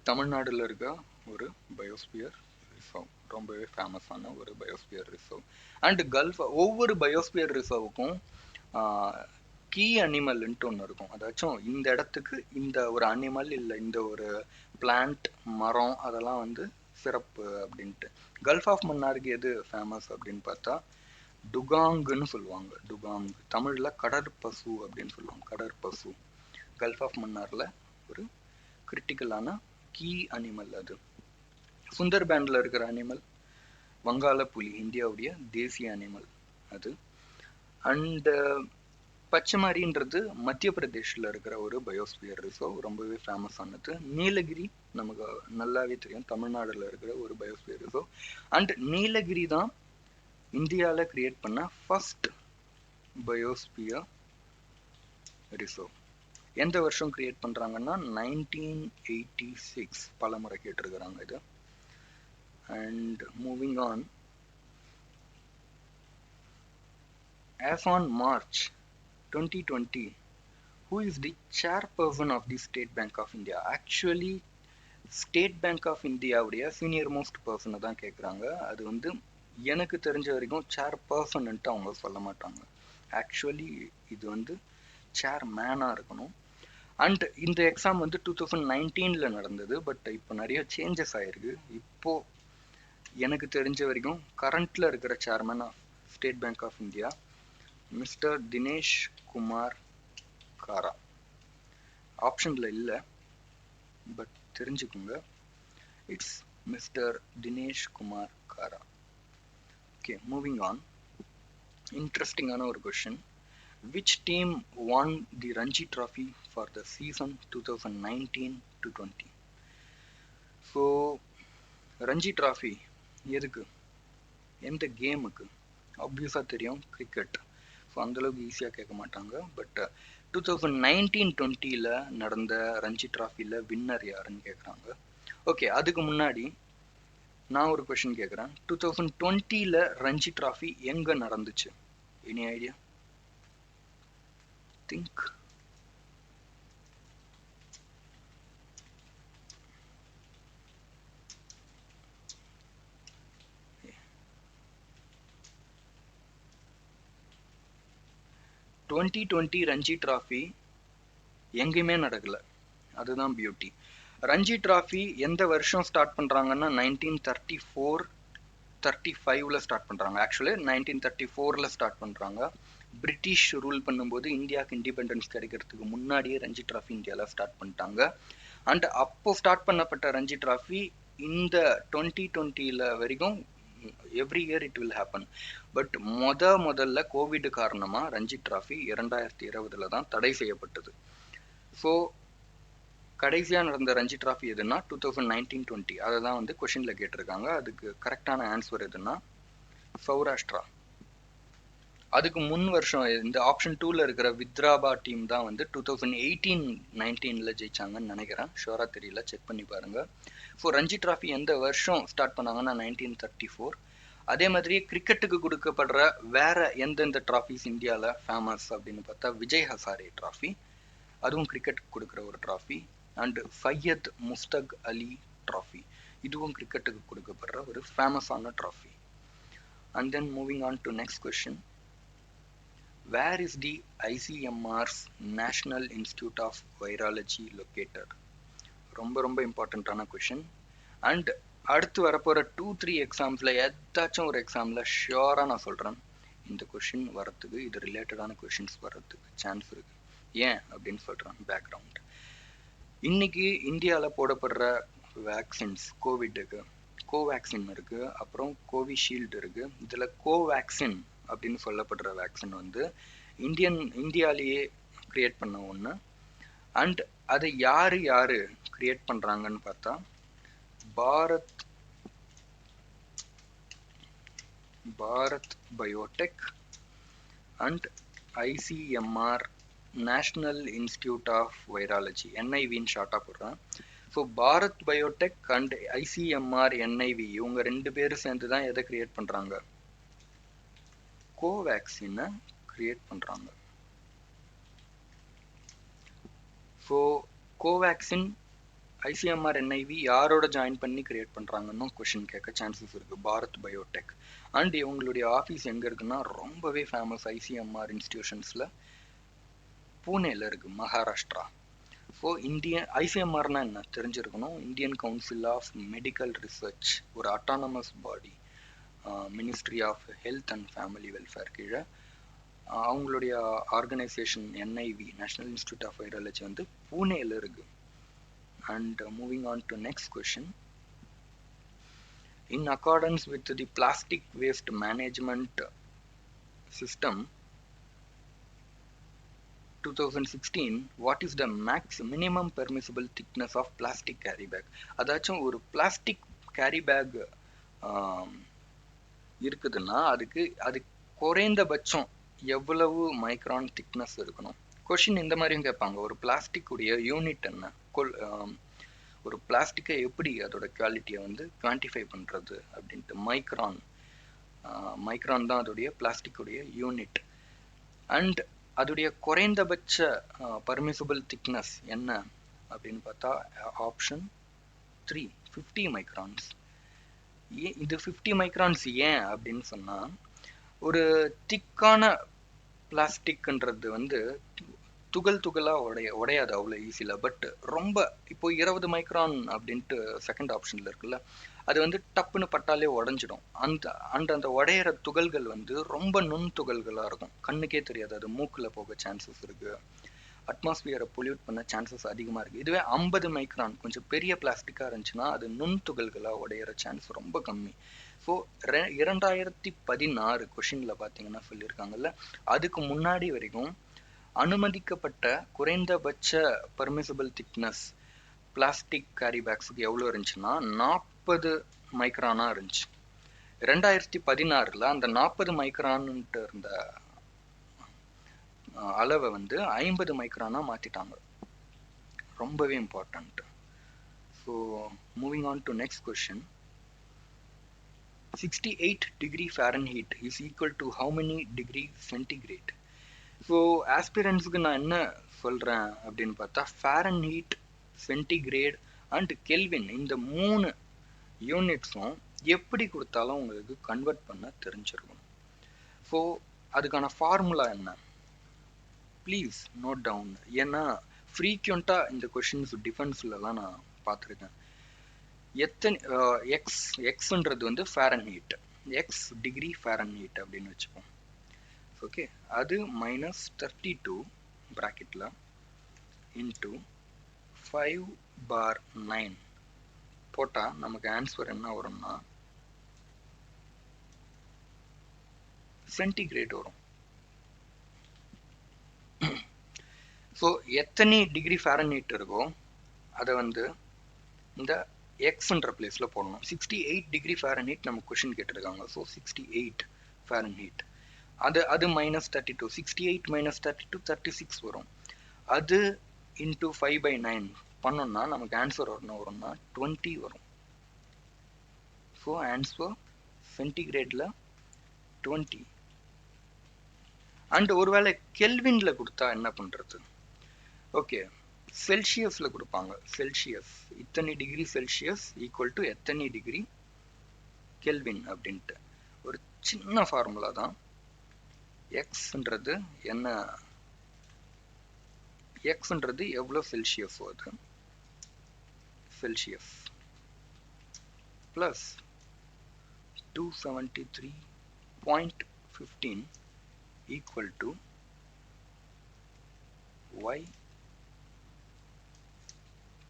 தமிழ்நாடுல இருக்க ஒரு பயோஸ்பியர் ரிசர்வ், ரொம்பவே ஃபேமஸான ஒரு பயோஸ்பியர் ரிசர்வ். அண்ட் கல்ஃப், ஒவ்வொரு பயோஸ்பியர் ரிசர்வுக்கும் கீ அனிமல்ன்ட்டு ஒன்று இருக்கும். அதாச்சும் இந்த இடத்துக்கு இந்த ஒரு அனிமல் இல்லை இந்த ஒரு பிளான்ட், மரம், அதெல்லாம் வந்து சிறப்பு அப்படின்ட்டு. கல்ஃப் ஆஃப் மன்னாருக்கு எது ஃபேமஸ் அப்படின்னு பார்த்தா டுகாங்குன்னு சொல்லுவாங்க. டுகாங் தமிழில் கடற்பசு அப்படின்னு சொல்லுவாங்க, கடற்பசு. கல்ஃப் ஆஃப் மன்னாரில் ஒரு கிரிட்டிக்கலான கீ அனிமல் அது. சுந்தர்பேண்டில் இருக்கிற அனிமல் வங்காள புலி, இந்தியாவுடைய தேசிய அனிமல் அது. அண்டு பச்சைமாரின்றது மத்திய பிரதேஷில் இருக்கிற ஒரு பயோஸ்பியர் ரிசர்வ், ரொம்பவே ஃபேமஸ் ஆனது. நீலகிரி நமக்கு நல்லாவே தெரியும், தமிழ்நாடுல இருக்கிற ஒரு பயோஸ்பியர் ரிசர்வ். அண்ட் நீலகிரி தான் இந்தியாவில் கிரியேட் பண்ண ஃபர்ஸ்ட் பயோஸ்பியர் ரிசர்வ். எந்த வருஷம் கிரியேட் பண்ணுறாங்கன்னா 1986, பல முறை கேட்டிருக்கிறாங்க இது. And moving on, as on March 2020, who is the chairperson of the State Bank of India? Actually state bank of இந்தியாவுடைய சீனியர் மோஸ்ட் பர்சனை தான் கேட்குறாங்க. அது வந்து எனக்கு தெரிஞ்ச வரைக்கும் சேர்பர்சன்ட்டு அவங்க சொல்ல மாட்டாங்க. ஆக்சுவலி இது வந்து சேர்மேனாக இருக்கணும். அண்ட் இந்த எக்ஸாம் வந்து 2019 நடந்தது. பட் இப்போ நிறைய சேஞ்சஸ் ஆயிருக்கு. இப்போ எனக்கு தெரிஞ்ச வரைக்கும் கரண்ட்ல இருக்கிற chairman of state bank of India mister Dinesh Kumar Khara. ஆப்ஷன்ல இல்லை, பட் தெரிஞ்சுக்குங்க, it's mister Dinesh Kumar Khara. Okay, moving on. இன்ட்ரெஸ்டிங்கான ஒரு question. Which team won the Ranji trophy for the season 2019-20? So Ranji trophy எதுக்கு, எந்த கேமுக்கு? ஆப்வியஸாக தெரியும், கிரிக்கெட். ஸோ அந்தளவுக்கு ஈஸியாக கேட்க மாட்டாங்க. பட் 2019-20 நடந்த ரஞ்சி ட்ராஃபியில் வின்னர் யாருன்னு கேட்குறாங்க. ஓகே, அதுக்கு முன்னாடி நான் ஒரு கொஷின் கேட்குறேன். 2020 ரஞ்சி ட்ராஃபி எங்கே நடந்துச்சு? Any idea? Think. Ranji trophy எங்கேயுமே நடக்கல, அதுதான் பியூட்டி. ரஞ்சி ட்ராஃபி எந்த வருஷம் ஸ்டார்ட் பண்ணுறாங்கன்னா 1934-35 ஸ்டார்ட் பண்ணுறாங்க. ஆக்சுவலி 1934 ஸ்டார்ட் பண்ணுறாங்க. பிரிட்டிஷ் ரூல் பண்ணும்போது இந்தியாவுக்கு இண்டிபெண்டன்ஸ் கிடைக்கிறதுக்கு முன்னாடியே ரஞ்சி ட்ராஃபி இந்தியாவில் ஸ்டார்ட் பண்ணிட்டாங்க. அண்ட் அப்போ ஸ்டார்ட் பண்ணப்பட்ட ரஞ்சி ட்ராஃபி இந்த 2020 வரைக்கும் every year it will happen. But முதல்ல கோவிட் காரணமாக ரஞ்சி ட்ராஃபி 2020 தான் தடை செய்யப்பட்டது. ஸோ கடைசியாக நடந்த ரஞ்சி ட்ராஃபி எதுனா 2019-20. அதை தான் வந்து கொஷினில் கேட்டிருக்காங்க. அதுக்கு கரெக்டான ஆன்சர் எதுனா சௌராஷ்டிரா. அதுக்கு முன் வருஷம் இந்த ஆப்ஷன் 2ல இருக்கிற வித்ராபா டீம் தான் வந்து 2018-19ல ஜெயிச்சாங்கன்னு நினைக்கிறேன். ஷோரா தெரியல, செக் பண்ணி பாருங்க. ஸோ ரஞ்சி டிராஃபி எந்த வருஷம் ஸ்டார்ட் பண்ணாங்கன்னா 1934. அதே மாதிரி கிரிக்கெட்டுக்கு கொடுக்கப்படுற வேற எந்தெந்த டிராஃபிஸ் இந்தியாவில் ஃபேமஸ் அப்படின்னு பார்த்தா விஜய் ஹசாரே டிராஃபி, அதுவும் கிரிக்கெட்டுக்கு கொடுக்குற ஒரு trophy. And Syed Mushtaq Ali trophy, இதுவும் கிரிக்கெட்டுக்கு கொடுக்கப்படுற ஒரு ஃபேமஸான trophy. And then moving on to next question. Where is the ICMR's National Institute of Virology located? ரொம்ப ரொம்ப இம்பார்ட்டண்ட்டான கொஷின். அண்ட் அடுத்து வரப்போகிற 2-3 எக்ஸாம்ஸில் ஏதாச்சும் ஒரு எக்ஸாமில் ஷியோராக நான் சொல்கிறேன் இந்த கொஷின் வரத்துக்கு, இது ரிலேட்டடான கொஷின்ஸ் வர்றதுக்கு சான்ஸ் இருக்குது. ஏன் அப்படின்னு சொல்கிறேன் பேக்ரவுண்ட். இன்னைக்கு இந்தியாவில் போடப்படுற வேக்சின்ஸ் கோவிட்டுக்கு கோவேக்சின் இருக்குது, அப்புறம் கோவிஷீல்டு இருக்குது. இதில் கோவேக்சின் அப்படின்னு சொல்லப்படுற வேக்சின் வந்து இந்தியாலேயே கிரியேட் பண்ண ஒன்று. அண்ட் அதை யார் கிரியேட் பண்ணுறாங்கன்னு பார்த்தா Bharat Biotech and ICMR National Institute of Virology, என்ஐவின்னு ஷார்ட்டாக போடுறேன். So Bharat Biotech and ICMR NIV இவங்க 2 பேரும் சேர்ந்து தான் எதை கிரியேட் பண்ணுறாங்க? கோவேக்சினை கிரியேட் பண்ணுறாங்க. ஸோ கோவேக்சின் ஐசிஎம்ஆர் என்ஐவி யாரோட ஜாயின் பண்ணி கிரியேட் பண்ணுறாங்கன்னு கொஷின் கேட்க சான்சஸ் இருக்குது. பாரத் பயோடெக். அண்ட் இவங்களுடைய ஆஃபீஸ் எங்கே இருக்குன்னா ரொம்பவே ஃபேமஸ் ஐசிஎம்ஆர் இன்ஸ்டிடியூஷன்ஸில் பூனேல இருக்குது, மகாராஷ்டிரா. ஸோ ஐசிஎம்ஆர்னா என்ன தெரிஞ்சிருக்கணும். Indian Council of Medical Research, ஒரு autonomous body, ministry of health and family welfare கீழே அவங்களுடைய organisation NIV National Institute of Virology வந்து பூனேல இருக்கு. And moving on to next question. In accordance with the plastic waste management system 2016, what is the minimum permissible thickness of plastic carry bag? அதாச்சும் ஒரு plastic carry bag இருக்குதுன்னா அது குறைந்தபட்சம் எவ்வளவு micron thickness இருக்கணும்? கொஷின் இந்த மாதிரியும் கேட்பாங்க. ஒரு பிளாஸ்டிக் உடைய யூனிட் என்ன, ஒரு பிளாஸ்டிக்கை எப்படி அதோட குவாலிட்டியை வந்து குவான்டிஃபை பண்ணுறது அப்படின்ட்டு மைக்ரான் தான் அதோடைய பிளாஸ்டிக்குடைய யூனிட். அண்ட் அதோடைய குறைந்தபட்ச பர்மிசிபிள் திக்னஸ் என்ன அப்படின்னு பார்த்தா ஆப்ஷன் 3 50 மைக்ரான்ஸ். இது 50 மைக்ரான்ஸ் ஏன் அப்படின்னு சொன்னால், ஒரு திக்கான பிளாஸ்டிக்ன்றது வந்து துகளாக உடையாது அவ்வளோ ஈஸியில். பட் ரொம்ப இப்போ 20 மைக்ரான் அப்படின்ட்டு செகண்ட் ஆப்ஷனில் இருக்குல்ல, அது வந்து டப்புன்னு பட்டாலே உடஞ்சிடும். அந்த உடையிற துகள்கள் வந்து ரொம்ப நுண் துகள்களாக இருக்கும், கண்ணுக்கே தெரியாது. அது மூக்கில் போக சான்சஸ் இருக்குது, அட்மாஸ்பியரை பொல்யூட் பண்ண சான்சஸ் அதிகமாக இருக்குது. இதுவே 50 மைக்ரான் கொஞ்சம் பெரிய பிளாஸ்டிக்காக இருந்துச்சுன்னா அது நுண் துகள்களாக உடையிற சான்ஸ் ரொம்ப கம்மி. ஸோ 2016 கொஷினில் பார்த்தீங்கன்னா சொல்லியிருக்காங்கல்ல, அதுக்கு முன்னாடி வரைக்கும் அனுமதிக்கப்பட்ட குறைந்தபட்ச பர்மிசிபிள் திக்னஸ் பிளாஸ்டிக் கேரி பேக்ஸுக்கு எவ்வளோ இருந்துச்சுன்னா 40 மைக்ரானாக இருந்துச்சு. 2016 அந்த 40 மைக்ரான்ட்டு இருந்த அளவை வந்து 50 மைக்ரானாக மாற்றிட்டாங்க. ரொம்பவே important. So moving on to next question. 68 degree Fahrenheit is equal to how many degree centigrade? So ஆஸ்பிரன்ஸுக்கு நான் என்ன சொல்கிறேன் அப்படின்னு பார்த்தா, ஃபாரன்ஹீட், சென்டிகிரேட் அண்ட் கெல்வின் இந்த 3 யூனிட்ஸும் எப்படி கொடுத்தாலும் உங்களுக்கு கன்வெர்ட் பண்ண தெரிஞ்சிருக்கணும். ஸோ அதுக்கான ஃபார்முலா என்ன, ப்ளீஸ் நோட் டவுன். ஏன்னா ஃப்ரீக்வெண்ட்டாக இந்த கொஷின்ஸ் டிஃபென்ஸ்லலாம் நான் பார்த்துருக்கேன். எக்ஸ்ன்றது வந்து ஃபாரன்ஹீட், எக்ஸ் டிகிரி ஃபாரன்ஹீட் அப்படின்னு வச்சுப்போம். ஓகே, அது -32 ப்ராக்கெட்டில் இன்ட்டு 5/9 போட்டால் நமக்கு ஆன்சர் என்ன வரும்னா சென்டிகிரேட் வரும். ஸோ எத்தனை டிகிரி ஃபாரன்ஹீட் இருக்கோ அதை வந்து இந்த எக்ஸ்ன்ற பிளேஸில் போடணும். 68 டிகிரி ஃபாரன்ஹீட் நமக்கு கொஷின் கேட்டிருக்காங்க. So 68 Fahrenheit. அது -32, 68 -32 36 வரும். அது இன்டூ 5/9 பண்ணோம்னா நமக்கு ஆன்சர் என்ன வரும்னா 20 வரும். So answer சென்டிகிரேட்ல 20. அண்ட் ஒருவேளை கெல்வின்ல கொடுத்தா என்ன பண்றது? ஓகே, செல்சியஸ்ல கொடுப்பாங்க. செல்சியஸ் இத்தனை டிகிரி செல்சியஸ் ஈக்குவல் டு எத்தனை டிகிரி கெல்வின் அப்படின்ட்டு ஒரு சின்ன ஃபார்முலா தான். எக்ஸ்ன்றது என்ன, எக்ஸ்ன்றது எவ்வளோ செல்சியஸ் வருது, Celsius plus 273.15 equal to y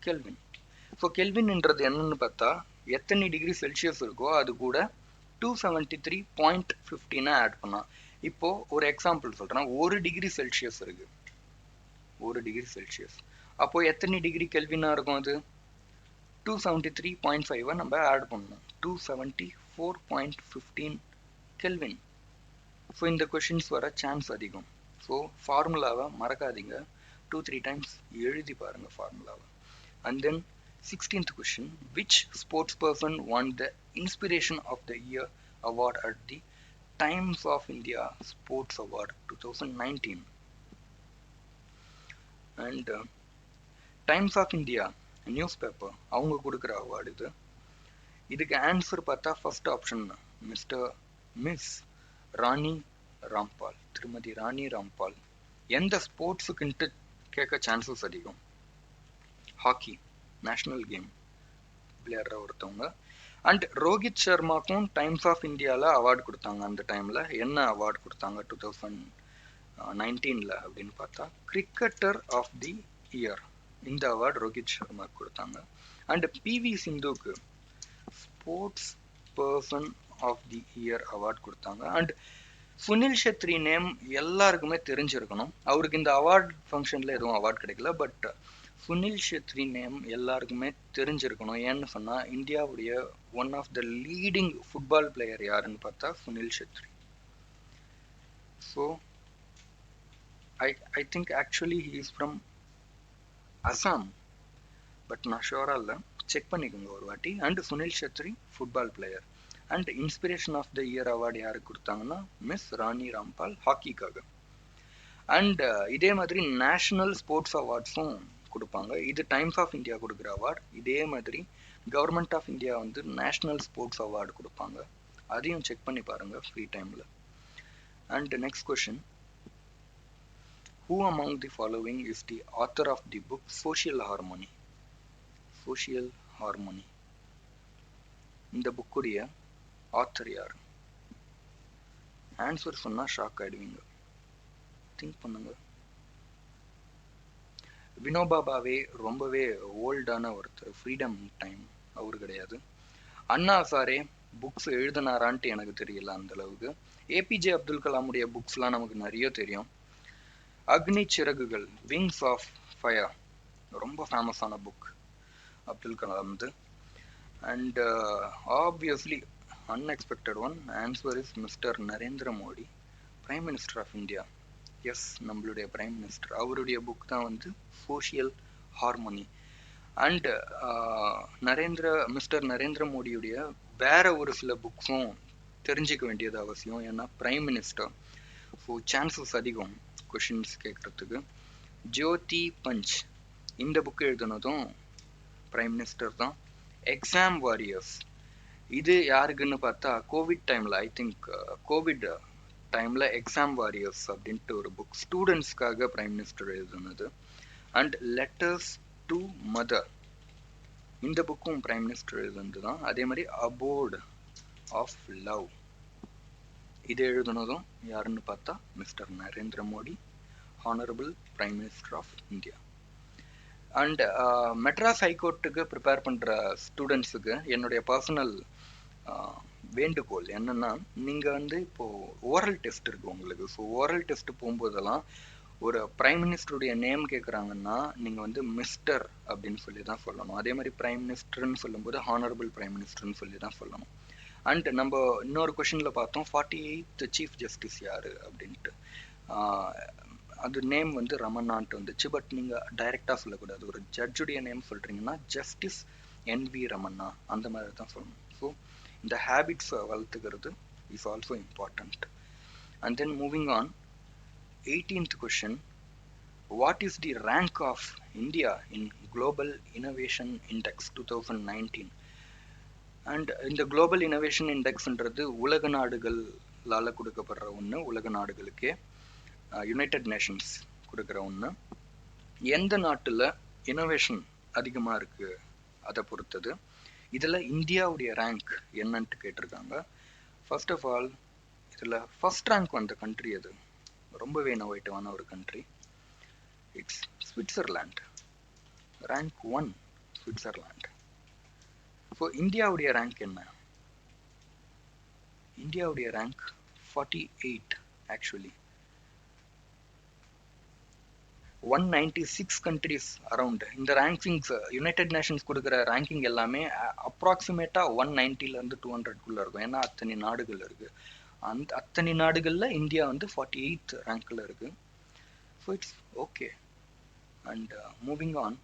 kelvin. So கெல்வின்ன்றது என்னன்னு பார்த்தா எத்தனை டிகிரி செல்சியஸ் இருக்கோ அது கூட 273.15 ஆட் பண்ணலாம். இப்போ ஒரு எக்ஸாம்பிள் சொல்றேன். 1 டிகிரி செல்சியஸ் இருக்கு, 1 டிகிரி செல்சியஸ். அப்போ எத்தனை டிகிரி கெல்வினா இருக்கும்? அது 273.5 நம்ம ஆட் பண்ணணும். 274.15 கெல்வின். ஸோ இந்த கொஷின்ஸ் வர சான்ஸ் அதிகம். ஸோ ஃபார்முலாவை மறக்காதீங்க, 2-3 டைம்ஸ் எழுதி பாருங்க ஃபார்முலாவை. And then 16th question, which sports person won the Inspiration of the Year award at the Times of India Sports Award 2019? And Times of India newspaper அவங்க கொடுக்குற அவார்டு இது. இதுக்கு ஆன்சர் பார்த்தா first option miss Rani Rampal, திருமதி ராணி ராம்பால். எந்த ஸ்போர்ட்ஸுக்குன்ட்டு கேட்க chances அதிகம்? Hockey, national game விளையாடுற ஒருத்தவங்க. அண்ட் ரோஹித் சர்மாக்கும் டைம்ஸ் ஆஃப் இந்தியாவில் அவார்டு கொடுத்தாங்க. அந்த டைமில் என்ன அவார்டு கொடுத்தாங்க 2019 அப்படின்னு பார்த்தா கிரிக்கெட்டர் ஆஃப் தி இயர். இந்த அவார்டு ரோஹித் சர்மாக்கு கொடுத்தாங்க. அண்ட் பிவி சிந்துக்கு sports person of the year award கொடுத்தாங்க. அண்ட் சுனில் ஷெத்ரி நேம் எல்லாருக்குமே தெரிஞ்சிருக்கணும். அவருக்கு இந்த அவார்டு ஃபங்க்ஷனில் எதுவும் அவார்டு கிடைக்கல, பட் சுனில் ஷெத்ரி நேம் எல்லாருக்குமே தெரிஞ்சிருக்கணும். ஏன்னு சொன்னால் இந்தியாவுடைய one of the leading football player யாருன்னு பார்த்தா Sunil Chhetri. So I think actually he is from Assam, but நான் ஷோராக இல்லை, செக் பண்ணிக்கோங்க ஒரு வாட்டி. And Sunil Chhetri football player. And inspiration of the year award யாருக்கு கொடுத்தாங்கன்னா மிஸ் ராணி ராம்பால், ஹாக்கிக்காக. அண்ட் இதே மாதிரி நேஷனல் ஸ்போர்ட்ஸ் அவார்ட்ஸும் கொடுப்பாங்க. இது டைம்ஸ் ஆஃப் இந்தியா கொடுக்குற அவார்டு. இதே மாதிரி கவர்மெண்ட் ஆஃப் இந்தியா வந்து நேஷனல் ஸ்போர்ட்ஸ் அவார்டு கொடுப்பாங்க. அதையும் செக் பண்ணி பாருங்க ஃப்ரீ டைமில். And next question, who among the following is the author of the book social harmony? Social harmony இந்த புக்குடைய ஆத்தர் யார்? ஆன்சர் சொன்னால் ஷாக் ஆயிடுவீங்க, திங்க் பண்ணுங்க. வினோபா பாவே ரொம்பவே ஓல்டான ஒருத்தர், ஃப்ரீடம் டைம் அவரு கிடையாது. அண்ணா ஹசாரே புக்ஸ் எழுதினாரான்ட்டு எனக்கு தெரியல அந்த அளவுக்கு. ஏபிஜே அப்துல் கலாமுடைய புக்ஸ்லாம் நமக்கு நிறைய தெரியும். Agni Siragugal, wings of fire ரொம்ப ஃபேமஸான புக் அப்துல் கலாம்து. And obviously unexpected one, answer is mister Narendra Modi, prime minister of India. Yes, நம்மளுடைய பிரைம் மினிஸ்டர். அவருடைய புக் தான் வந்து social harmony. And mister Narendra மோடியுடைய வேற ஒரு சில புக்ஸும் தெரிஞ்சிக்க வேண்டியது அவசியம். ஏன்னா பிரைம் மினிஸ்டர், ஸோ சான்சஸ் அதிகம் கொஷின்ஸ் கேட்கறதுக்கு. ஜோதி பஞ்ச் இந்த புக்கு எழுதுனதும் பிரைம் மினிஸ்டர் தான். எக்ஸாம் வாரியர்ஸ் இது யாருக்குன்னு பார்த்தா கோவிட் டைமில், ஐ திங்க் கோவிட் டைமில் எக்ஸாம் வாரியர்ஸ் அப்படின்ட்டு ஒரு புக் ஸ்டூடெண்ட்ஸ்க்காக பிரைம் மினிஸ்டர் எழுதுனது. அண்ட் லெட்டர்ஸ் டு மதர் இந்த புக்கும் பிரைம் மினிஸ்டர் எழுதுனது தான். அதே மாதிரி அபோர்ட் ஆஃப் லவ் இது எழுதுனதும் யாருன்னு பார்த்தா mister Narendra Modi, honourable prime minister of India. And Madras ஹைகோர்ட்டுக்கு ப்ரிப்பேர் பண்ணுற ஸ்டூடெண்ட்ஸுக்கு என்னுடைய பர்சனல் வேண்டுகோள் என்னன்னா, நீங்கள் வந்து இப்போது ஓரல் டெஸ்ட் இருக்குது உங்களுக்கு. ஸோ ஓரல் டெஸ்ட் போகும்போதெல்லாம் ஒரு பிரைம் மினிஸ்டருடைய நேம் கேட்குறாங்கன்னா நீங்கள் வந்து மிஸ்டர் அப்படின்னு சொல்லி தான் சொல்லணும். அதே மாதிரி பிரைம் மினிஸ்டர்னு சொல்லும்போது ஹானரபிள் பிரைம் மினிஸ்டர்னு சொல்லி தான் சொல்லணும். அண்ட் நம்ம இன்னொரு கொஷினில் பார்த்தோம் 48th சீஃப் ஜஸ்டிஸ் யார் அப்படின்ட்டு. அது நேம் வந்து ரமண்ணான்ட்டு வந்துச்சு. பட் நீங்கள் டைரெக்டாக சொல்லக்கூடாது. ஒரு ஜட்ஜுடைய நேம் சொல்கிறீங்கன்னா ஜஸ்டிஸ் NV ரமண்ணா அந்த மாதிரி தான் சொல்லணும். ஸோ இந்த ஹேபிட்ஸை வளர்த்துக்கிறது is also important. And then moving on, 18th question, what is the rank of India in Global Innovation Index 2019? And இந்த குளோபல் இனோவேஷன் இண்டெக்ஸ்ன்றது உலக நாடுகளால் கொடுக்கப்படுற ஒன்று. உலக நாடுகளுக்கே யுனைடெட் நேஷன்ஸ் கொடுக்குற ஒன்று. எந்த நாட்டில் இனோவேஷன் அதிகமாக இருக்குது அதை பொறுத்தது. இதில் இந்தியாவுடைய ரேங்க் என்னன்ட்டு கேட்டிருக்காங்க. ஃபர்ஸ்ட் ஆஃப் ஆல் இதில் ஃபர்ஸ்ட் ரேங்க் வந்த கண்ட்ரி அது ரொம்பவே இன்னோவேட்டிவான ஒரு country. It's Switzerland. Rank 1 Switzerland. So இந்தியாவுடைய ரேங்க் என்ன? இந்தியாவுடைய ரேங்க் 48 ஆக்சுவலி. 196 countries around. இந்த ரேங்கிங்ஸ் யுனைடெட் நேஷன்ஸ் கொடுக்குற ரேங்கிங் எல்லாமே அப்ராக்சிமேட்டாக 190லேருந்து 200க்குள்ளே இருக்கும். ஏன்னா அத்தனை நாடுகள் இருக்குது. அந்த அத்தனை நாடுகளில் இந்தியா வந்து 48th ரேங்க்கில் இருக்குது. So it's okay. And moving on,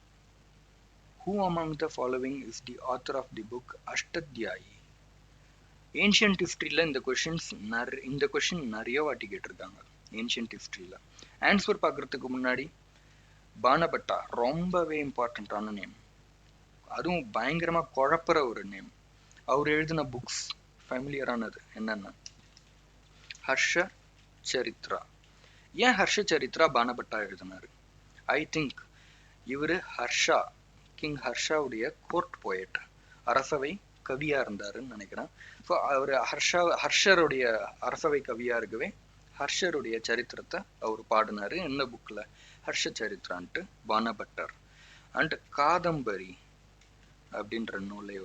who among the following is the author of the book Ashtadhyayi? Ancient ஹிஸ்ட்ரியில் இந்த கொஷின் நிறைய வாட்டி கேட்டிருக்காங்க. ஏன்ஷியன்ட் ஹிஸ்ட்ரியில் ஆன்சர் பார்க்குறதுக்கு முன்னாடி பானபட்டா ரொம்பவே இம்பார்ட்டண்ட்டான நேம். அதுவும் பயங்கரமாக குழப்புற ஒரு நேம். அவர் எழுதின புக்ஸ் ஃபேமிலியரானது என்னென்ன? ஹர்ஷ சரித்ரா. ஏன் ஹர்ஷ சரித்ரா பானபட்டா எழுதினார்? ஐ திங்க் இவர் ஹர்ஷா, கிங் ஹர்ஷாவுடைய கோர்ட் போயட், அரசவை கவியா இருந்தாருன்னு நினைக்கிறேன். ஸோ அவர் ஹர்ஷருடைய அரசவை கவியா இருக்கவே ஹர்ஷருடைய சரித்திரத்தை அவர் பாடினாரு. என்ன புக்கில்? ஹர்ஷ சரித்திரான்ட்டு பானபட்டர். அண்ட் காதம்பரி அப்படின்ற நூலை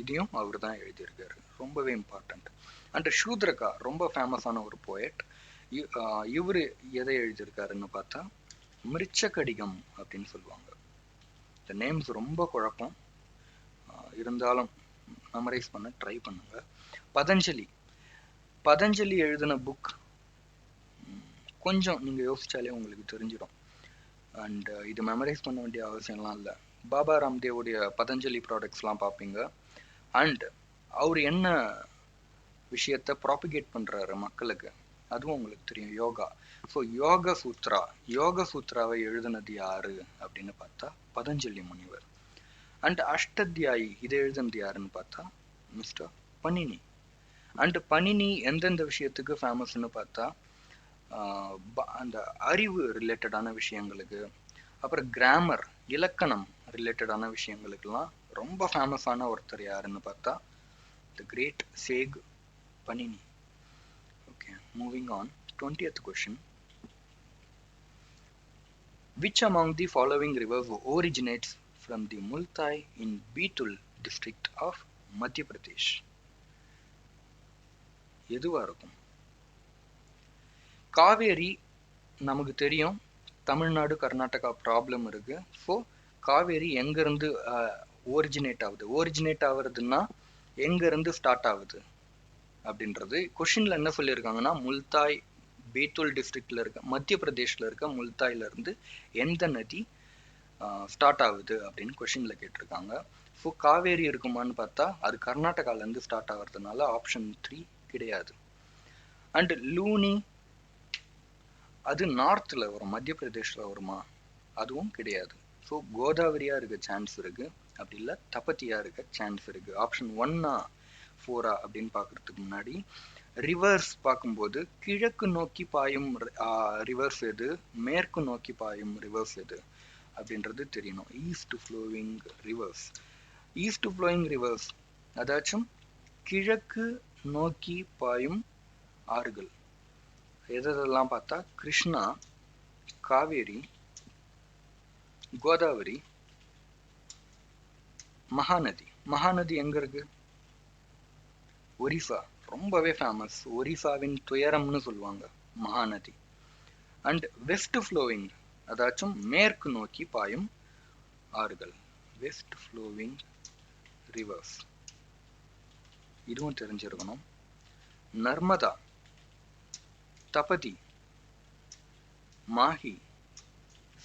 இதையும் அவர் தான் எழுதியிருக்காரு. ரொம்பவே இம்பார்ட்டண்ட். அண்ட் சூத்ரகா ரொம்ப ஃபேமஸான ஒரு போயட். இவர் எதை எழுதியிருக்காருன்னு பார்த்தா மிருச்ச கடிகம் அப்படின்னு சொல்லுவாங்க. இந்த நேம்ஸ் ரொம்ப குழப்பம், இருந்தாலும் மெமரைஸ் பண்ண ட்ரை பண்ணுங்க. பதஞ்சலி எழுதின புக் கொஞ்சம் நீங்கள் யோசிச்சாலே உங்களுக்கு தெரிஞ்சிடும். அண்ட் இது மெமரைஸ் பண்ண வேண்டிய அவசியம்லாம் இல்லை. பாபா ராம்தேவுடைய பதஞ்சலி ப்ராடக்ட்ஸ்லாம் பார்ப்பீங்க. அண்ட் அவர் என்ன விஷயத்தை ப்ராபிகேட் பண்ணுறாரு மக்களுக்கு, அதுவும் உங்களுக்கு தெரியும். யோகா. ஸோ யோக சூத்ராவை எழுதினது யாரு அப்படின்னு பார்த்தா பதஞ்சலி முனிவர். அண்ட் அஷ்டத்யாயி இதை எழுதினது யாருன்னு பார்த்தா மிஸ்டர் பனினி. அண்ட் பனினி எந்தெந்த விஷயத்துக்கு ஃபேமஸ்ன்னு பார்த்தா அந்த அறிவு ரிலேட்டடான விஷயங்களுக்கு, அப்புறம் கிராமர் இலக்கணம் ரிலேட்டடான விஷயங்களுக்கெல்லாம் ரொம்ப ஃபேமஸான ஒருத்தர் யாருன்னு பார்த்தா the great sage Panini. Okay, moving on. 20th question. Which among the following rivers originates from the Multai in Betul district of Madhya Pradesh? எதுவா இருக்கும்? காவேரி நமக்கு தெரியும், தமிழ்நாடு கர்நாடகா ப்ராப்ளம் இருக்கு. ஸோ காவேரி எங்கேருந்து ஒரிஜினேட் ஆகுறதுன்னா எங்கேருந்து ஸ்டார்ட் ஆகுது அப்படின்றது கொஷினில் என்ன சொல்லியிருக்காங்கன்னா, முல்தாய் பேத்துல் டிஸ்ட்ரிக்ட்ல இருக்க மத்திய பிரதேஷ்ல இருக்க முல்தாயில இருந்து எந்த நதி ஸ்டார்ட் ஆகுது அப்படின்னு கொஷின்ல கேட்டிருக்காங்க. ஸோ காவேரி இருக்குமான்னு பார்த்தா அது கர்நாடகாலேருந்து ஸ்டார்ட் ஆகிறதுனால ஆப்ஷன் 3 கிடையாது. அண்ட் லூனி அது நார்த்தில் வரும், மத்திய பிரதேஷில் வருமா? அதுவும் கிடையாது. ஸோ கோதாவரியாக இருக்க சான்ஸ் இருக்குது, அப்படி இல்லை தபத்தியாக இருக்க சான்ஸ் இருக்குது. ஆப்ஷன் 1 4 அப்படின்னு பார்க்குறதுக்கு முன்னாடி ரிவர்ஸ் பார்க்கும்போது கிழக்கு நோக்கி பாயும் ரிவர்ஸ் எது, மேற்கு நோக்கி பாயும் ரிவர்ஸ் எது அப்படின்றது தெரியணும். ஈஸ்ட் ஃப்ளோயிங் ரிவர்ஸ் அதாச்சும் கிழக்கு நோக்கி பாயும் ஆறுகள் எதெல்லாம் பார்த்தா கிருஷ்ணா, காவேரி, கோதாவரி, மகாநதி எங்க இருக்கு? ஒரிசா. ரொம்பவே ஃபேமஸ், ஒரிசாவின் துயரம்னு சொல்லுவாங்க மகாநதி. அண்ட் வெஸ்ட் ஃப்ளோவிங் அதாச்சும் மேற்கு நோக்கி பாயும் ஆறுகள், வெஸ்ட் ஃப்ளோவிங் ரிவர்ஸ். இதுவும் தெரிஞ்சிருக்கணும். நர்மதா, தபதி, மாஹி,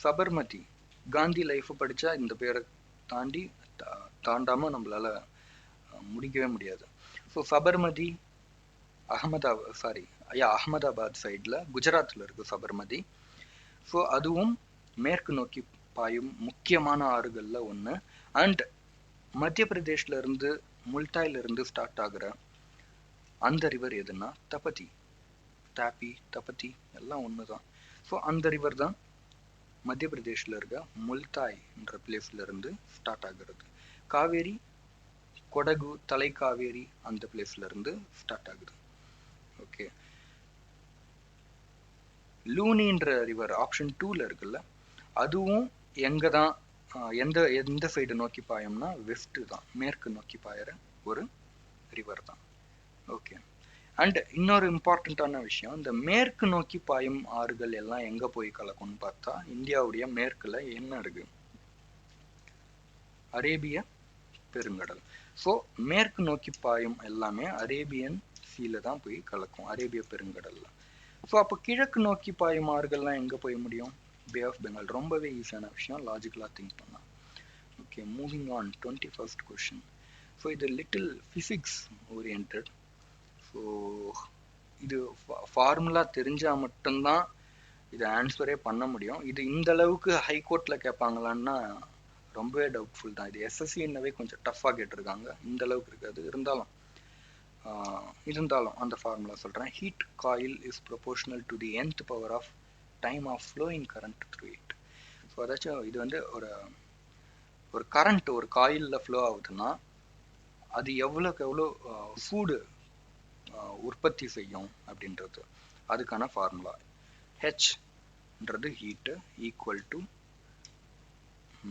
சபர்மதி. காந்தி லைஃப் படிச்சா இந்த பேரை தாண்டி தாண்டாம நம்மளால முடிக்கவே முடியாது. ஸோ சபர்மதி அகமதாபாத் சைட்ல குஜராத்ல இருக்கு சபர்மதி. ஸோ அதுவும் மேற்கு நோக்கி பாயும் முக்கியமான ஆறுகள்ல ஒண்ணு. அண்ட் மத்திய பிரதேஷ்ல இருந்து முல்தாயில இருந்து ஸ்டார்ட் ஆகுற அந்த ரிவர் எதுன்னா தபதி. தாப்பி, தபதி எல்லாம் ஒண்ணுதான். ஸோ அந்த ரிவர் தான் மத்திய பிரதேஷ்ல இருக்க முல்தாய்ன்ற பிளேஸ்ல இருந்து ஸ்டார்ட் ஆகுறது. காவேரி கொடகு, தலைக்காவேரி அந்த பிளேஸ்ல இருந்து ஸ்டார்ட் ஆகுது. ஓகே, லூனின்ற ரிவர் ஆப்ஷன் 2ல இருக்குல்ல, அதுவும் எங்க தான் எந்த சைடு நோக்கி பாயும்னா வெஸ்ட் தான், மேற்கு நோக்கி பாயிற ஒரு ரிவர் தான். ஓகே, அண்ட் இன்னொரு இம்பார்ட்டண்ட்டான விஷயம், இந்த மேற்கு நோக்கி பாயும் ஆறுகள் எல்லாம் எங்க போய் கலக்கும்னு பார்த்தா இந்தியாவுடைய மேற்குல என்ன இருக்கு, அரேபிய பெருங்கடல். ஸோ மேற்கு நோக்கி பாயும் எல்லாமே அரேபியன் சீல தான் போய் கலக்கும், அரேபிய பெருங்கடல்ல. ஸோ அப்போ கிழக்கு நோக்கி பாயும் ஆறுகள்லாம் எங்க போய் முடியும், பே ஆஃப் பெங்கால். ரொம்பவே ஈஸியான விஷயம், லாஜிக்கலா திங்க் பண்ணா. Okay, moving on 21st question. So இது லிட்டில் ஃபிசிக்ஸ் ஓரியன்ட். ஸோ இது ஃபார்முலா தெரிஞ்சா மட்டும்தான் இது ஆன்சரே பண்ண முடியும். இது இந்த அளவுக்கு ஹைகோர்ட்ல கேட்பாங்களான்னா ரொம்பவே டவுட்ஃபுல் தான். இது எஸ்எஸ்சின்னவே கொஞ்சம் டஃப்பாக கேட்டிருக்காங்க, இந்த அளவுக்கு இருக்காது. இருந்தாலும் அந்த ஃபார்முலா சொல்கிறேன். Heat coil is proportional to the nth power of time of flowing current through it. So அதாச்சும் இது வந்து ஒரு கரண்ட் ஒரு காயிலில் ஃப்ளோ ஆகுதுன்னா அது எவ்வளோக்கு எவ்வளோ சூடு உற்பத்தி செய்யும் அப்படின்றது அதுக்கான ஃபார்முலா. ஹெச்ன்றது ஹீட்டு ஈக்குவல் டு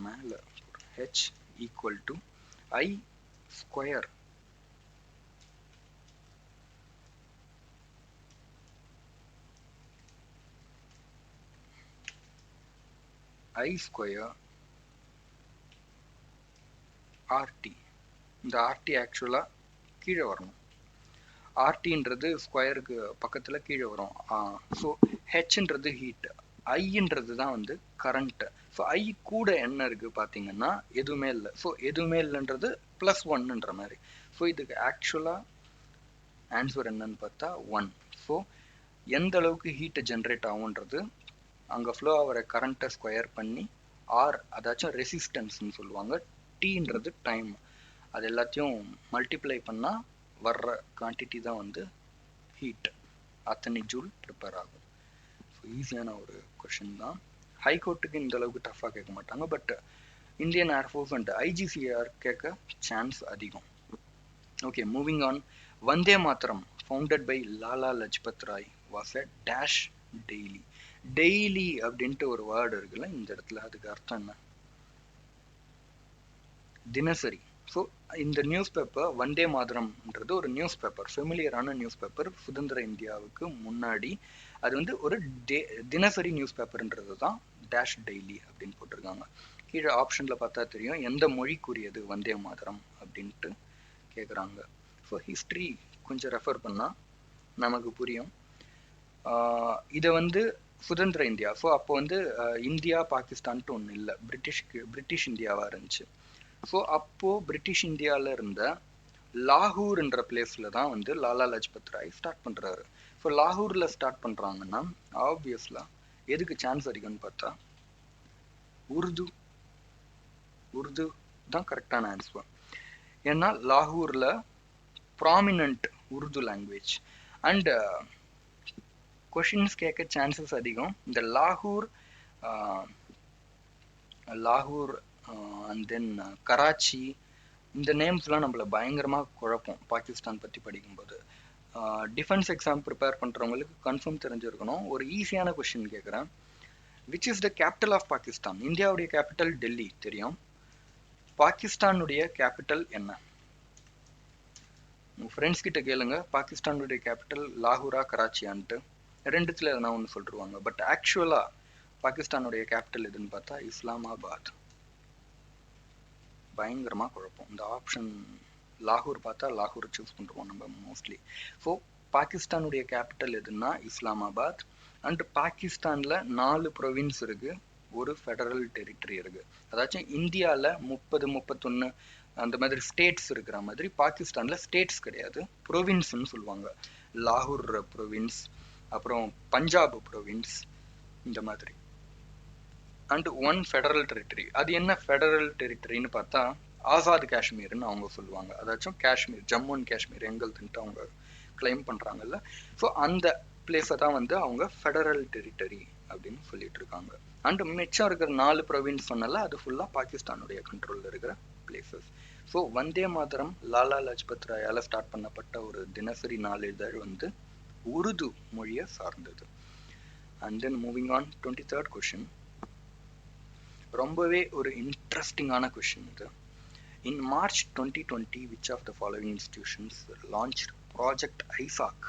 மேலே H equal to I square RT. இந்த RT ஆக்சுவலா கீழே வரணும், RTன்றது ஸ்கொயருக்கு பக்கத்துல கீழே வரும். ஸோ ஹெச்ன்றது ஹீட், ஐன்றது தான் வந்து கரண்ட். ஸோ ஐ கூட என்ன இருக்கு பார்த்தீங்கன்னா எதுவுமே இல்லை. ஸோ எதுவுமே இல்லைன்றது +1ன்ற மாதிரி. ஸோ இதுக்கு ஆக்சுவலா ஆன்சர் என்னன்னு பார்த்தா 1. ஸோ எந்த அளவுக்கு ஹீட் ஜென்ரேட் ஆகுன்றது அங்கே ஃப்ளோ ஆகிற கரண்ட்டை ஸ்கொயர் பண்ணி ஆர் அதாச்சும் ரெசிஸ்டன்ஸ்ன்னு சொல்லுவாங்க, டீன்றது டைம், அது எல்லாத்தையும் மல்டிப்ளை பண்ணால் வர்ற குவான்டிட்டி தான் வந்து ஹீட், அத்தனை ஜூல் ப்ரிப்பேர் ஆகும். ஸோ ஈஸியான ஒரு கொஷின் தான். ஹைகோர்ட்டுக்கு இந்த அளவுக்கு டஃப்பாக கேட்க மாட்டாங்க, but Indian air force and IGCR கேட்க சான்ஸ் அதிகம். Okay, moving on. Vande Mataram founded by Lala Lajpat Rai was a dash daily. Daily அப்படின்ட்டு ஒரு வேர்டு இருக்குல்ல இந்த இடத்துல, அதுக்கு அர்த்தம் என்ன, தினசரி. ஸோ இந்த நியூஸ் பேப்பர் வந்தே மாதரம்ன்றது ஒரு நியூஸ் பேப்பர், ஃபெமிலியரான நியூஸ் பேப்பர். சுதந்திர இந்தியாவுக்கு முன்னாடி அது வந்து ஒரு தினசரி நியூஸ் பேப்பர்ன்றது தான் டேஷ் டெய்லி அப்படின்னு போட்டிருக்காங்க. கீழே ஆப்ஷன்ல பார்த்தா தெரியும் எந்த மொழிக்குரியது வந்தே மாதரம் அப்படின்ட்டு கேட்குறாங்க. ஸோ ஹிஸ்ட்ரி கொஞ்சம் ரெஃபர் பண்ணால் நமக்கு புரியும். இதை வந்து சுதந்திர இந்தியா, ஸோ அப்போ வந்து இந்தியா பாகிஸ்தான்ட்டு ஒன்று இல்லை, பிரிட்டிஷ் இந்தியாவாக இருந்துச்சு. ஸோ அப்போது பிரிட்டிஷ் இந்தியாவில் இருந்த லாகூர்ன்ற பிளேஸில் தான் வந்து லாலா லஜ்பத் ராய் ஸ்டார்ட் பண்ணுறாரு. ஸோ லாகூரில் ஸ்டார்ட் பண்ணுறாங்கன்னா ஆப்வியஸ்லாக எதுக்கு சான்ஸ் அதிகம்னு பார்த்தா உருது தான் கரெக்டான ஆன்சர். ஏன்னா லாகூரில் prominent Urdu language and questions கேட்க சான்சஸ் அதிகம். இந்த லாகூர் அண்ட் தென் கராச்சி, இந்த நேம்ஸ்லாம் நம்மள பயங்கரமாக குழப்பம் பாகிஸ்தான் பற்றி படிக்கும்போது. டிஃபென்ஸ் எக்ஸாம் ப்ரிப்பேர் பண்ணுறவங்களுக்கு கன்ஃபார்ம் தெரிஞ்சிருக்கணும். ஒரு ஈஸியான கொஷின் கேட்குறேன். Which is the capital of Pakistan? இந்தியாவுடைய கேபிட்டல் டெல்லி தெரியும், பாகிஸ்தானுடைய கேபிட்டல் என்ன? உங்கள் ஃப்ரெண்ட்ஸ் கிட்ட கேளுங்க, பாகிஸ்தானுடைய கேபிட்டல் லாகூரா கராச்சியான்ட்டு, ரெண்டுத்துல எதனா ஒன்று சொல்லிடுவாங்க. பட் ஆக்சுவலா பாகிஸ்தானுடைய கேபிட்டல் எதுன்னு பார்த்தா இஸ்லாமாபாத். பயங்கரமா குழப்பம். இந்த ஆப்ஷன் லாகூர் பார்த்தா லாகூர் சூஸ் பண்ணுறோம் நம்ம மோஸ்ட்லி. ஸோ பாகிஸ்தானுடைய கேபிட்டல் எதுன்னா இஸ்லாமாபாத். அண்ட் பாகிஸ்தானில் 4 ப்ரொவின்ஸ் இருக்குது, ஒரு ஃபெடரல் டெரிட்டரி இருக்குது. அதாச்சும் இந்தியாவில் 30-31 அந்த மாதிரி ஸ்டேட்ஸ் இருக்கிற மாதிரி பாகிஸ்தானில் ஸ்டேட்ஸ் கிடையாது, ப்ரொவின்ஸ்ன்னு சொல்லுவாங்க. லாகூர் ப்ரொவின்ஸ், அப்புறம் பஞ்சாப் ப்ரொவின்ஸ், இந்த மாதிரி. And 1 federal territory. அது என்ன ஃபெடரல் டெரிட்டரின்னு பார்த்தா ஆசாத் காஷ்மீர்னு அவங்க சொல்லுவாங்க. அதாச்சும் காஷ்மீர், ஜம்மு அண்ட் காஷ்மீர் எங்களுதுன்ட்டு அவங்க கிளைம் பண்ணுறாங்கல்ல. ஸோ அந்த பிளேஸை தான் வந்து அவங்க ஃபெடரல் டெரிட்டரி அப்படின்னு சொல்லிட்டு இருக்காங்க. அண்ட் மிச்சம் இருக்கிற 4 ப்ரொவின்ஸ் சொன்னால அது ஃபுல்லாக பாகிஸ்தானுடைய கண்ட்ரோலில் இருக்கிற places. So Vande Mataram Lala Lajpat ராயால் start பண்ணப்பட்ட ஒரு தினசரி நாளிதழ் வந்து உருது மொழியை சார்ந்தது. And then moving on 23rd question. ரொம்பவே ஒரு இன்ட்ரெஸ்டிங்கான கொஷின் இது. In March 2020, which of the following institutions launched Project ISAC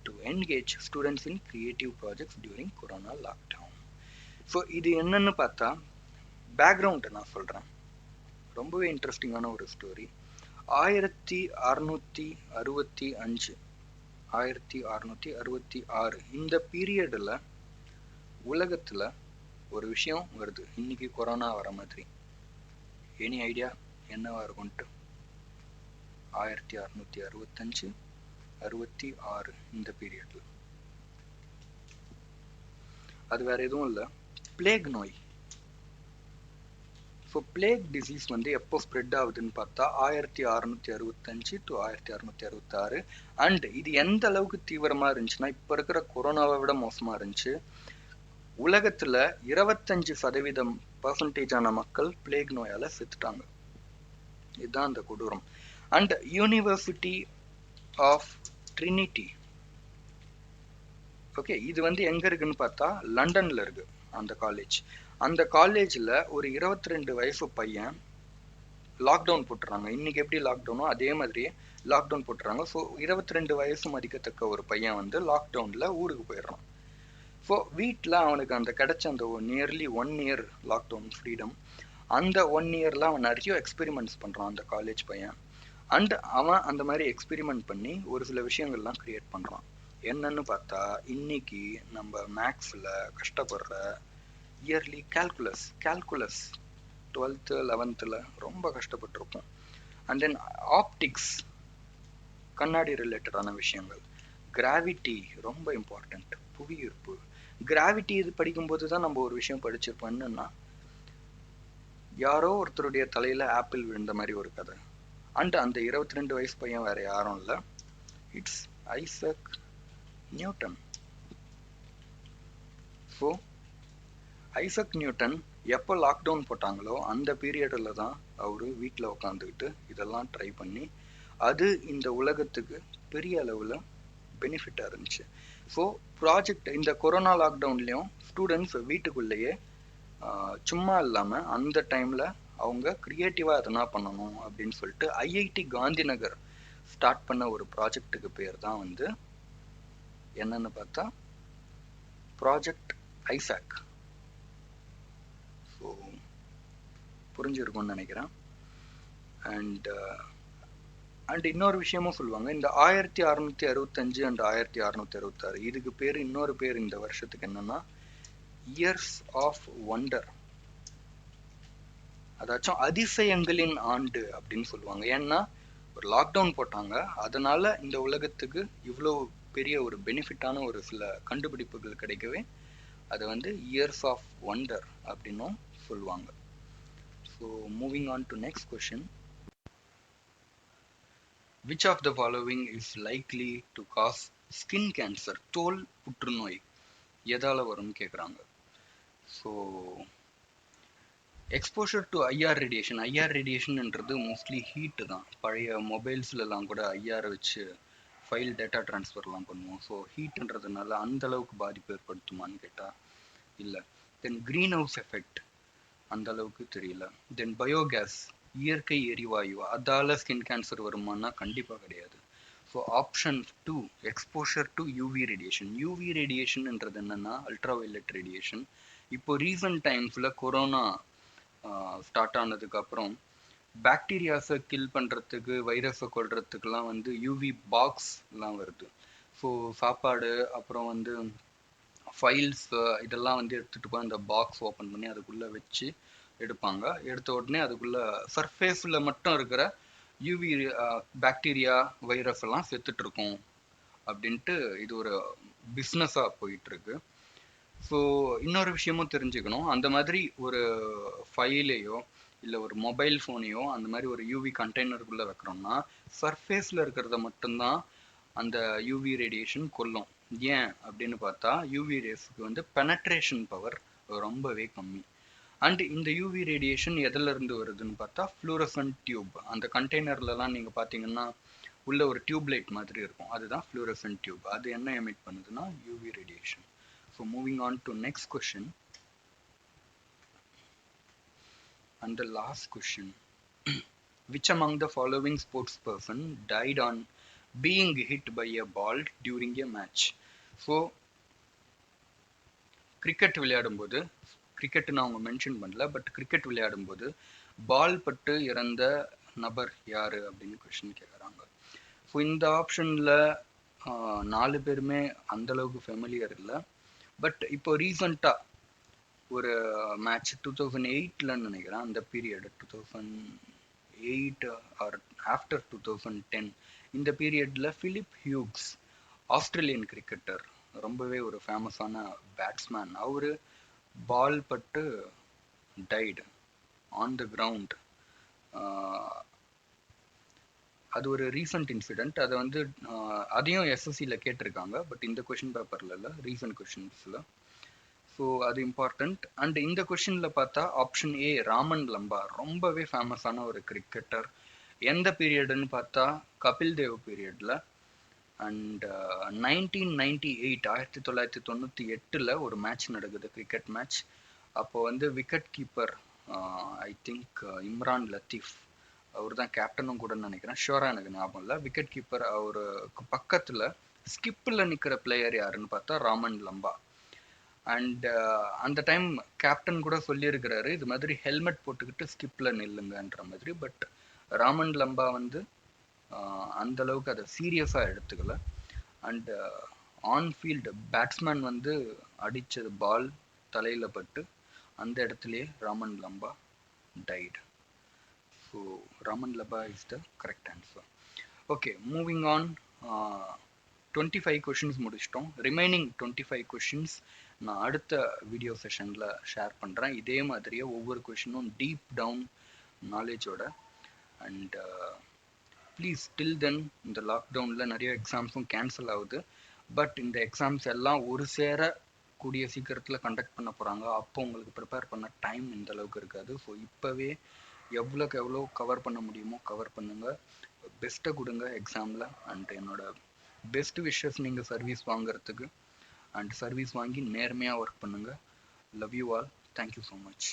to engage students in creative projects during Corona lockdown? So இது என்னன்னு பார்த்தா பேக்ரவுண்டை நான் சொல்கிறேன். ரொம்பவே இன்ட்ரெஸ்டிங்கான ஒரு ஸ்டோரி. 1665 1666 இந்த பீரியடில் உலகத்தில் ஒரு விஷயம் வருது, இன்னைக்கு கொரோனா வர மாதிரி. எனி ஐடியா என்னவா இருக்கும்ட்டு? 1665-66 இந்த பீரியட்ல அது வேற எதுவும் இல்லை, பிளேக் நோய். ஸோ பிளேக் டிசீஸ் வந்து எப்போ ஸ்ப்ரெட் ஆகுதுன்னு பார்த்தா 1665 to 1666. அண்ட் இது எந்த அளவுக்கு தீவிரமா இருந்துச்சுன்னா இப்போ இருக்கிற கொரோனாவை விட மோசமா இருந்துச்சு. உலகத்துல 25% மக்கள் பிளேக் நோயால செத்துட்டாங்க. இதுதான் அந்த கொடூரம். And university of Trinity, okay, இது வந்து எங்க இருக்குன்னு பார்த்தா லண்டன்ல இருக்கு அந்த காலேஜ். அந்த காலேஜ்ல ஒரு 22 வயசு பையன் லாக்டவுன் போட்டுறாங்க. இன்னைக்கு எப்படி லாக்டவுனோ அதே மாதிரியே லாக்டவுன் போட்டுறாங்க. ஸோ 22 வயசு மதிக்கத்தக்க ஒரு பையன் வந்து லாக்டவுன்ல ஊருக்கு போயிடுறான். ஸோ வீட்டில் அவனுக்கு அந்த கிடைச்ச அந்த நியர்லி 1 year லாக்டவுன் ஃப்ரீடம், அந்த 1 yearல அவன் நிறைய எக்ஸ்பெரிமெண்ட்ஸ் பண்ணுறான் அந்த காலேஜ் பையன். அண்ட் அவன் அந்த மாதிரி எக்ஸ்பெரிமெண்ட் பண்ணி ஒரு சில விஷயங்கள்லாம் கிரியேட் பண்ணுறான். என்னன்னு பார்த்தா இன்னைக்கு நம்ம மேக்ஸில் கஷ்டப்படுற இயர்லி கால்குலஸ் 12th 11th ரொம்ப கஷ்டப்பட்டிருப்போம். அண்ட் தென் ஆப்டிக்ஸ், கண்ணாடி ரிலேட்டடான விஷயங்கள். கிராவிட்டி ரொம்ப இம்பார்ட்டண்ட், புவியீர்ப்பு. கிராவிட்டி இது படிக்கும்போது தான் நம்ம ஒரு விஷயம் படிச்சிருப்போம், என்னன்னா யாரோ ஒருத்தருடைய தலையில ஆப்பிள் விழுந்த மாதிரி ஒரு கதை. அண்ட் அந்த 22 வயசு பையன் வேற யாரும் இல்லை, it's Isaac Newton. So Isaac Newton எப்போ லாக்டவுன் போட்டாங்களோ அந்த பீரியடில் தான் அவரு வீட்டில் உட்காந்துக்கிட்டு இதெல்லாம் ட்ரை பண்ணி அது இந்த உலகத்துக்கு பெரிய அளவில் பெனிஃபிட்டாக இருந்துச்சு. ஸோ ப்ராஜெக்ட் இந்த கொரோனா லாக்டவுன்லேயும் ஸ்டூடெண்ட்ஸ் வீட்டுக்குள்ளேயே சும்மா இல்லாமல் அந்த டைமில் அவங்க க்ரியேட்டிவாக எதனா பண்ணணும் அப்படின்னு சொல்லிட்டு ஐஐடி காந்திநகர் ஸ்டார்ட் பண்ண ஒரு ப்ராஜெக்டுக்கு பேர் தான் வந்து என்னன்னு பார்த்தா ப்ராஜெக்ட் ஐசாக். ஸோ புரிஞ்சிருக்கும்னு நினைக்கிறேன். அண்ட் இன்னொரு விஷயமும் சொல்லுவாங்க, இந்த 1665 அண்ட் 1666 இதுக்கு பேர், இன்னொரு பேர் இந்த வருஷத்துக்கு என்னன்னா இயர்ஸ் ஆஃப் வண்டர், அதாச்சும் அதிசயங்களின் ஆண்டு அப்படின்னு சொல்லுவாங்க. ஏன்னா ஒரு லாக்டவுன் போட்டாங்க, அதனால இந்த உலகத்துக்கு இவ்வளோ பெரிய ஒரு பெனிஃபிட்டான ஒரு சில கண்டுபிடிப்புகள் கிடைக்கவே அதை வந்து இயர்ஸ் ஆஃப் வண்டர் அப்படின்னும் சொல்லுவாங்க. So moving on to next question. Which of the following is likely to cause skin cancer? தோல் புற்றுநோய் எதால வரும்னு கேட்குறாங்க. So exposure to IR radiation. IR ரேடியேஷன்ன்றது மோஸ்ட்லி ஹீட்டு தான். பழைய மொபைல்ஸ்லாம் கூட ஐஆரை வச்சு ஃபைல் டேட்டா ட்ரான்ஸ்ஃபர்லாம் பண்ணுவோம். ஸோ ஹீட்டுன்றதுனால அந்த அளவுக்கு பாதிப்பு ஏற்படுத்துமான்னு கேட்டால் இல்லை. தென் க்ரீன் ஹவுஸ் எஃபெக்ட் அந்த அளவுக்கு தெரியல. தென் பயோகேஸ், இயற்கை எரிவாயு, அதால ஸ்கின் கேன்சர் வருமானா கண்டிப்பாக கிடையாது. So option 2 exposure to UV radiation. UV ரேடியேஷன்ன்றது என்னன்னா அல்ட்ரா வயலட் ரேடியேஷன். இப்போ ரீசன்ட் டைம்ஸில் கொரோனா ஸ்டார்ட் ஆனதுக்கு அப்புறம் பாக்டீரியாஸை கில் பண்ணுறதுக்கு, வைரஸை கொல்றதுக்கெல்லாம் வந்து யூவி பாக்ஸ்லாம் வருது. ஸோ சாப்பாடு, அப்புறம் வந்து ஃபைல்ஸ், இதெல்லாம் வந்து எடுத்துகிட்டு போய் அந்த பாக்ஸ் ஓப்பன் பண்ணி அதுக்குள்ளே வச்சு எடுப்பாங்க. எடுத்த உடனே அதுக்குள்ளே சர்ஃபேஸில் மட்டும் இருக்கிற யூவி பாக்டீரியா, வைரஸ் எல்லாம் செத்துட்டு இருக்கும் அப்படின்ட்டு இது ஒரு பிஸ்னஸாக போயிட்டுருக்கு. ஸோ இன்னொரு விஷயமும் தெரிஞ்சுக்கணும், அந்த மாதிரி ஒரு ஃபைலையோ இல்லை ஒரு மொபைல் ஃபோனையோ அந்த மாதிரி ஒரு யூவி கண்டெய்னருக்குள்ளே வைக்கிறோம்னா சர்ஃபேஸில் இருக்கிறத மட்டும்தான் அந்த யூவி ரேடியேஷன் கொல்லும். ஏன் அப்படின்னு பார்த்தா யூவி ரேஸ்க்கு வந்து பெனட்ரேஷன் பவர் ரொம்பவே கம்மி. அண்ட் இந்த யூவி ரேடியேஷன் எதுல இருந்து வருதுன்னு பார்த்தா ஃப்ளூரசன்ட் டியூப். அந்த கண்டெய்னர்லலாம் நீங்கள் பார்த்தீங்கன்னா உள்ள ஒரு டியூப் லைட் மாதிரி இருக்கும், அதுதான் ஃப்ளூரசன்ட் டியூப். அது என்ன எமிட் பண்ணுதுன்னா UV radiation. So moving on to next question. And the last question. Which among the following sportsperson died on being hit by a ball during a match? So cricket விளையாடும்போது, கிரிக்கெட்னு அவங்க mention பண்ணல, but cricket விளையாடும்போது பால் பட்டு இறந்த நபர் யாரு அப்படின்னு question கேட்குறாங்க. ஸோ இந்த ஆப்ஷனில் 4 பேருமே அந்தளவுக்கு ஃபெமிலியர் இல்லை. பட் இப்போ ரீசண்டாக ஒரு மேட்ச் 2008ன்னு நினைக்கிறேன், அந்த பீரியட் 2008 ஆர் ஆஃப்டர் 2010, இந்த பீரியட்ல பிலிப் ஹியூக்ஸ், ஆஸ்திரேலியன் கிரிக்கெட்டர், ரொம்பவே ஒரு ஃபேமஸான பேட்ஸ்மேன், அவரு பால் பட்டு டைடு ஆன் த கிரவுண்ட். அது ஒரு ரீசன்ட் இன்சிடென்ட். அதை வந்து அதையும் எஸ்எஸ்சியில் கேட்டிருக்காங்க, பட் இந்த கொஷின் பேப்பரில் இல்லை, ரீசன்ட் கொஷின்ஸில். ஸோ அது இம்பார்ட்டண்ட். அண்ட் இந்த கொஷினில் பார்த்தா ஆப்ஷன் ஏ ராமன் லம்பா ரொம்பவே ஃபேமஸான ஒரு கிரிக்கெட்டர். எந்த பீரியடுன்னு பார்த்தா கபில் தேவ் பீரியடில். அண்ட் 1998 1998 ஒரு மேட்ச் நடக்குது, கிரிக்கெட் மேட்ச். அப்போ வந்து wicket keeper I think Imran Latif, அவர் தான் கேப்டனும் கூட நினைக்கிறேன், ஷோரா எனக்கு ஞாபகம் இல்லை. விக்கெட் கீப்பர் அவருக்கு பக்கத்தில் ஸ்கிப்பில் நிற்கிற பிளேயர் யாருன்னு பார்த்தா ராமன் லம்பா. அண்ட் அந்த டைம் கேப்டன் கூட சொல்லியிருக்கிறாரு இது மாதிரி ஹெல்மெட் போட்டுக்கிட்டு ஸ்கிப்பில் நில்லுங்கன்ற மாதிரி. பட் ராமன் லம்பா வந்து அந்த அளவுக்கு அதை சீரியஸாக எடுத்துக்கல. அண்ட் ஆன்ஃபீல்டு பேட்ஸ்மேன் வந்து அடித்தது பால் தலையில் பட்டு அந்த இடத்துலையே Raman Lamba died. So Raman Lamba is the correct answer. Okay, moving on. 25 questions முடிச்சிட்டோம். ரிமைனிங் 25 கொஷின்ஸ் நான் அடுத்த வீடியோ செஷனில் ஷேர் பண்ணுறேன். இதே மாதிரியே ஒவ்வொரு கொஷினும் டீப் டவுன் நாலேஜோட. அண்ட் ப்ளீஸ் டில் தென், இந்த லாக்டவுனில் நிறைய எக்ஸாம்ஸும் கேன்சல் ஆகுது. பட் இந்த எக்ஸாம்ஸ் எல்லாம் ஒரு சேர கூடிய சீக்கிரத்தில் கண்டக்ட் பண்ண போகிறாங்க. அப்போ உங்களுக்கு ப்ரிப்பேர் பண்ண டைம் இந்த அளவுக்கு இருக்காது. ஸோ இப்போவே எவ்வளோக்கு எவ்வளோ கவர் பண்ண முடியுமோ கவர் பண்ணுங்கள், பெஸ்ட்டை கொடுங்க எக்ஸாமில். அண்ட் என்னோட பெஸ்ட் விஷஸ் நீங்கள் சர்வீஸ் வாங்குறதுக்கு. அண்ட் சர்வீஸ் வாங்கி நேர்மையாக ஒர்க் பண்ணுங்கள். Love you all. Thank you so much.